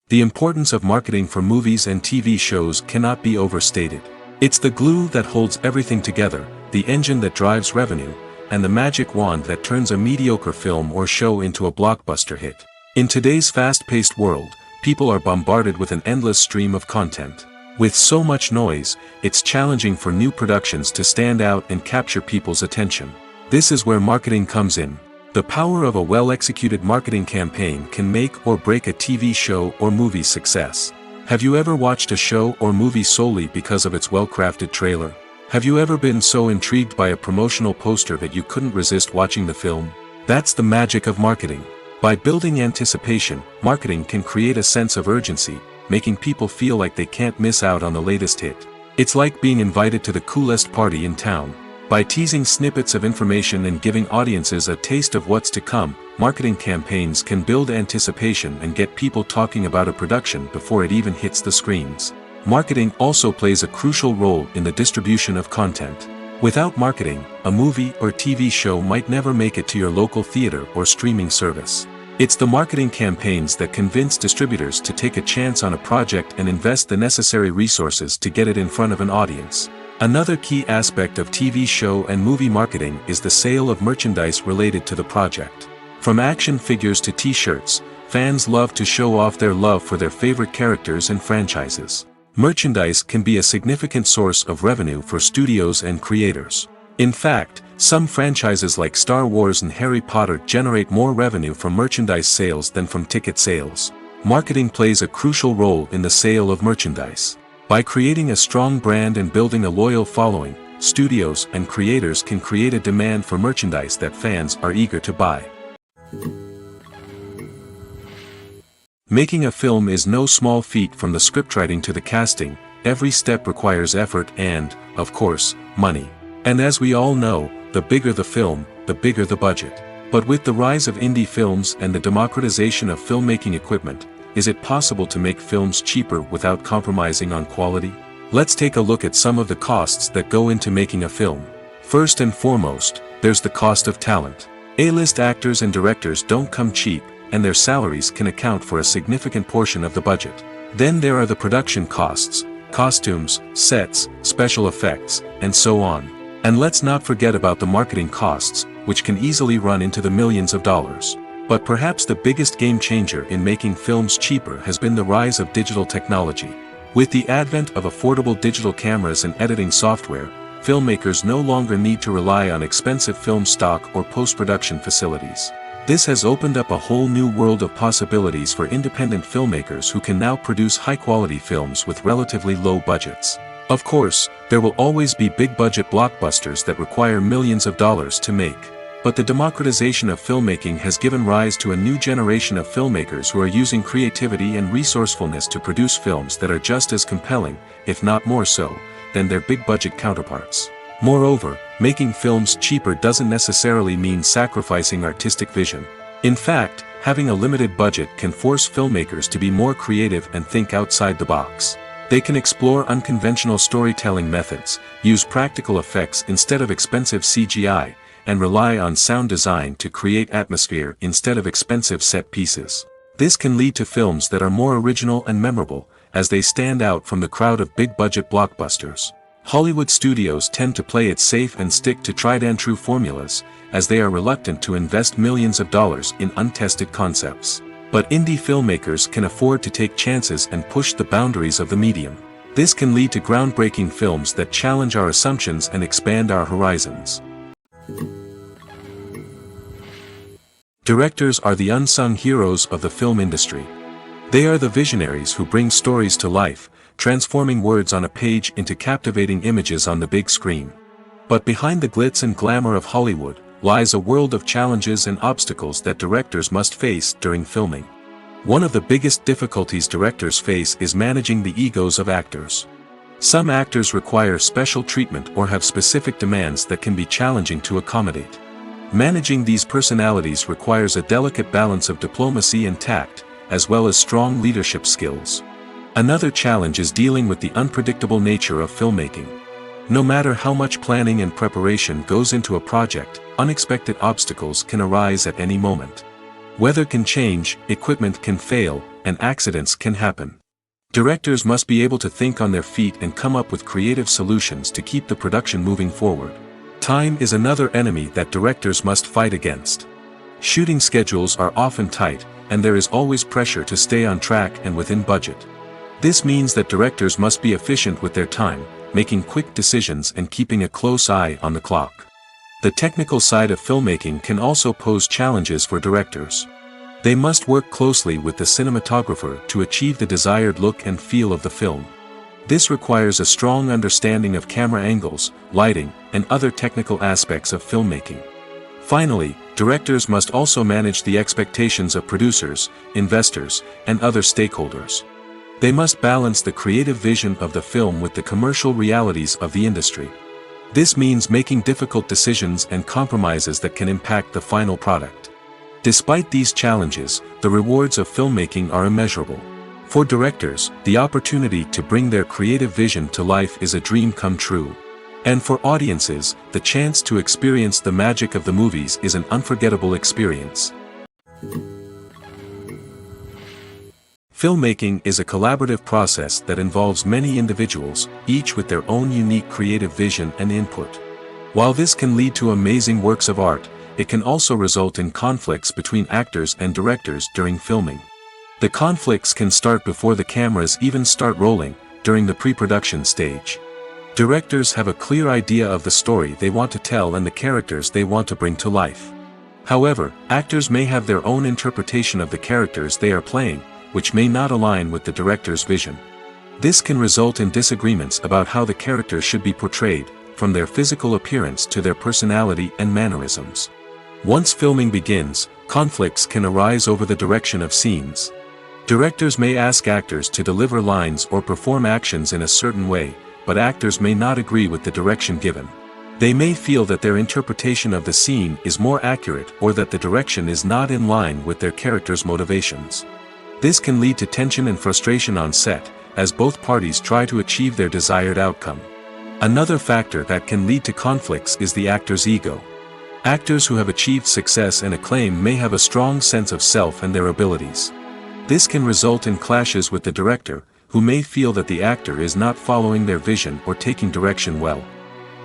The importance of marketing for movies and TV shows cannot be overstated. It's the glue that holds everything together, the engine that drives revenue, and the magic wand that turns a mediocre film or show into a blockbuster hit. In today's fast-paced world, people are bombarded with an endless stream of content. With so much noise, it's challenging for new productions to stand out and capture people's attention. This is where marketing comes in. The power of a well-executed marketing campaign can make or break a TV show or movie's success. Have you ever watched a show or movie solely because of its well-crafted trailer? Have you ever been so intrigued by a promotional poster that you couldn't resist watching the film? That's the magic of marketing. By building anticipation, marketing can create a sense of urgency, making people feel like they can't miss out on the latest hit. It's like being invited to the coolest party in town. By teasing snippets of information and giving audiences a taste of what's to come, marketing campaigns can build anticipation and get people talking about a production before it even hits the screens. Marketing also plays a crucial role in the distribution of content. Without marketing, a movie or TV show might never make it to your local theater or streaming service. It's the marketing campaigns that convince distributors to take a chance on a project and invest the necessary resources to get it in front of an audience. Another key aspect of TV show and movie marketing is the sale of merchandise related to the project. From action figures to t-shirts, fans love to show off their love for their favorite characters and franchises. Merchandise can be a significant source of revenue for studios and creators. In fact, some franchises like Star Wars and Harry Potter generate more revenue from merchandise sales than from ticket sales. Marketing plays a crucial role in the sale of merchandise. By creating a strong brand and building a loyal following, studios and creators can create a demand for merchandise that fans are eager to buy. Making a film is no small feat. From the scriptwriting to the casting, every step requires effort and, of course, money. And as we all know, the bigger the film, the bigger the budget. But with the rise of indie films and the democratization of filmmaking equipment, is it possible to make films cheaper without compromising on quality? Let's take a look at some of the costs that go into making a film. First and foremost, there's the cost of talent. A-list actors and directors don't come cheap, and their salaries can account for a significant portion of the budget. Then there are the production costs, costumes, sets, special effects, and so on. And let's not forget about the marketing costs, which can easily run into the millions of dollars. But perhaps the biggest game changer in making films cheaper has been the rise of digital technology. With the advent of affordable digital cameras and editing software, filmmakers no longer need to rely on expensive film stock or post-production facilities. This has opened up a whole new world of possibilities for independent filmmakers who can now produce high-quality films with relatively low budgets. Of course, there will always be big-budget blockbusters that require millions of dollars to make. But the democratization of filmmaking has given rise to a new generation of filmmakers who are using creativity and resourcefulness to produce films that are just as compelling, if not more so, than their big-budget counterparts. Moreover, making films cheaper doesn't necessarily mean sacrificing artistic vision. In fact, having a limited budget can force filmmakers to be more creative and think outside the box. They can explore unconventional storytelling methods, use practical effects instead of expensive CGI, and rely on sound design to create atmosphere instead of expensive set pieces. This can lead to films that are more original and memorable, as they stand out from the crowd of big-budget blockbusters. Hollywood studios tend to play it safe and stick to tried-and-true formulas, as they are reluctant to invest millions of dollars in untested concepts. But indie filmmakers can afford to take chances and push the boundaries of the medium. This can lead to groundbreaking films that challenge our assumptions and expand our horizons. Directors are the unsung heroes of the film industry. They are the visionaries who bring stories to life, transforming words on a page into captivating images on the big screen. But behind the glitz and glamour of Hollywood lies a world of challenges and obstacles that directors must face during filming. One of the biggest difficulties directors face is managing the egos of actors. Some actors require special treatment or have specific demands that can be challenging to accommodate. Managing these personalities requires a delicate balance of diplomacy and tact, as well as strong leadership skills. Another challenge is dealing with the unpredictable nature of filmmaking. No matter how much planning and preparation goes into a project, unexpected obstacles can arise at any moment. Weather can change, equipment can fail, and accidents can happen. Directors must be able to think on their feet and come up with creative solutions to keep the production moving forward. Time is another enemy that directors must fight against. Shooting schedules are often tight, and there is always pressure to stay on track and within budget. This means that directors must be efficient with their time, making quick decisions and keeping a close eye on the clock. The technical side of filmmaking can also pose challenges for directors. They must work closely with the cinematographer to achieve the desired look and feel of the film. This requires a strong understanding of camera angles, lighting, and other technical aspects of filmmaking. Finally, directors must also manage the expectations of producers, investors, and other stakeholders. They must balance the creative vision of the film with the commercial realities of the industry. This means making difficult decisions and compromises that can impact the final product. Despite these challenges, the rewards of filmmaking are immeasurable. For directors, the opportunity to bring their creative vision to life is a dream come true. And for audiences, the chance to experience the magic of the movies is an unforgettable experience. Filmmaking is a collaborative process that involves many individuals, each with their own unique creative vision and input. While this can lead to amazing works of art, it can also result in conflicts between actors and directors during filming. The conflicts can start before the cameras even start rolling, during the pre-production stage. Directors have a clear idea of the story they want to tell and the characters they want to bring to life. However, actors may have their own interpretation of the characters they are playing, which may not align with the director's vision. This can result in disagreements about how the characters should be portrayed, from their physical appearance to their personality and mannerisms. Once filming begins, conflicts can arise over the direction of scenes. Directors may ask actors to deliver lines or perform actions in a certain way, but actors may not agree with the direction given. They may feel that their interpretation of the scene is more accurate or that the direction is not in line with their character's motivations. This can lead to tension and frustration on set, as both parties try to achieve their desired outcome. Another factor that can lead to conflicts is the actor's ego. Actors who have achieved success and acclaim may have a strong sense of self and their abilities. This can result in clashes with the director, who may feel that the actor is not following their vision or taking direction well.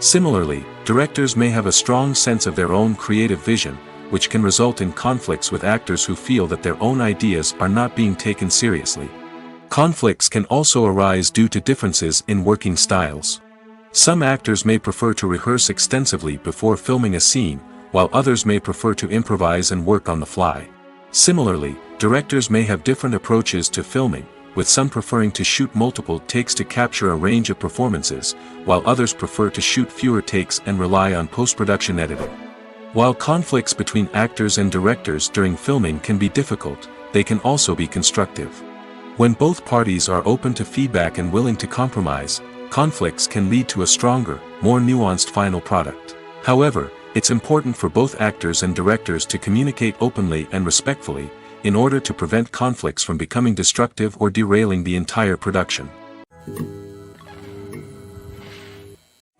Similarly, directors may have a strong sense of their own creative vision, which can result in conflicts with actors who feel that their own ideas are not being taken seriously. Conflicts can also arise due to differences in working styles. Some actors may prefer to rehearse extensively before filming a scene, while others may prefer to improvise and work on the fly. Similarly, directors may have different approaches to filming, with some preferring to shoot multiple takes to capture a range of performances, while others prefer to shoot fewer takes and rely on post-production editing. While conflicts between actors and directors during filming can be difficult, they can also be constructive. When both parties are open to feedback and willing to compromise, conflicts can lead to a stronger, more nuanced final product. However, it's important for both actors and directors to communicate openly and respectfully, in order to prevent conflicts from becoming destructive or derailing the entire production.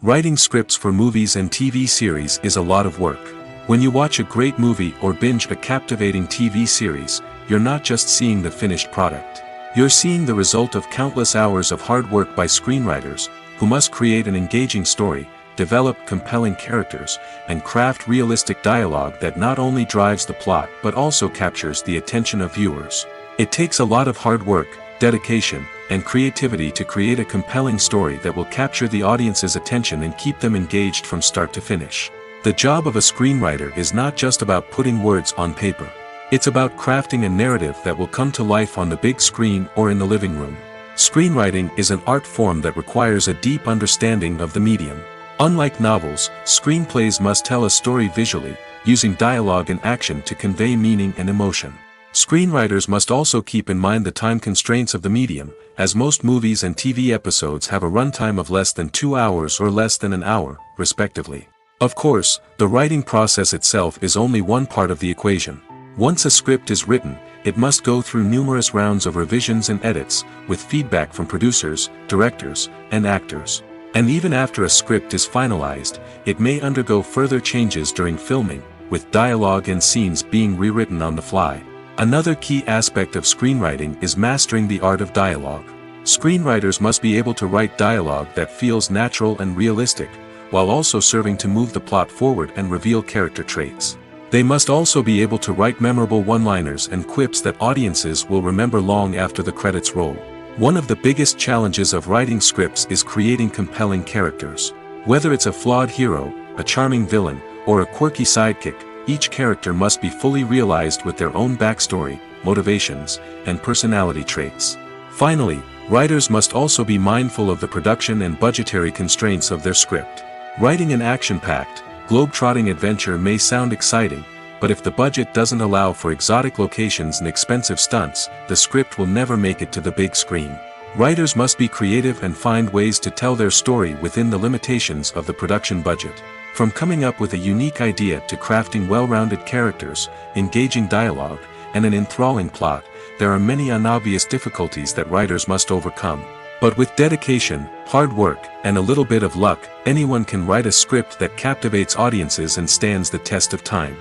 Writing scripts for movies and TV series is a lot of work. When you watch a great movie or binge a captivating TV series, you're not just seeing the finished product. You're seeing the result of countless hours of hard work by screenwriters, who must create an engaging story, develop compelling characters, and craft realistic dialogue that not only drives the plot but also captures the attention of viewers. It takes a lot of hard work, dedication, and creativity to create a compelling story that will capture the audience's attention and keep them engaged from start to finish. The job of a screenwriter is not just about putting words on paper. It's about crafting a narrative that will come to life on the big screen or in the living room. Screenwriting is an art form that requires a deep understanding of the medium. Unlike novels, screenplays must tell a story visually, using dialogue and action to convey meaning and emotion. Screenwriters must also keep in mind the time constraints of the medium, as most movies and TV episodes have a runtime of less than 2 hours or less than an hour, respectively. Of course, the writing process itself is only one part of the equation. Once a script is written, it must go through numerous rounds of revisions and edits, with feedback from producers, directors, and actors. And even after a script is finalized, it may undergo further changes during filming, with dialogue and scenes being rewritten on the fly. Another key aspect of screenwriting is mastering the art of dialogue. Screenwriters must be able to write dialogue that feels natural and realistic, while also serving to move the plot forward and reveal character traits. They must also be able to write memorable one-liners and quips that audiences will remember long after the credits roll. One of the biggest challenges of writing scripts is creating compelling characters. Whether it's a flawed hero, a charming villain, or a quirky sidekick, each character must be fully realized with their own backstory, motivations, and personality traits. Finally, writers must also be mindful of the production and budgetary constraints of their script. Writing an action-packed, globe-trotting adventure may sound exciting, but if the budget doesn't allow for exotic locations and expensive stunts, the script will never make it to the big screen. Writers must be creative and find ways to tell their story within the limitations of the production budget. From coming up with a unique idea to crafting well-rounded characters, engaging dialogue, and an enthralling plot, there are many unobvious difficulties that writers must overcome. But with dedication, hard work, and a little bit of luck, anyone can write a script that captivates audiences and stands the test of time.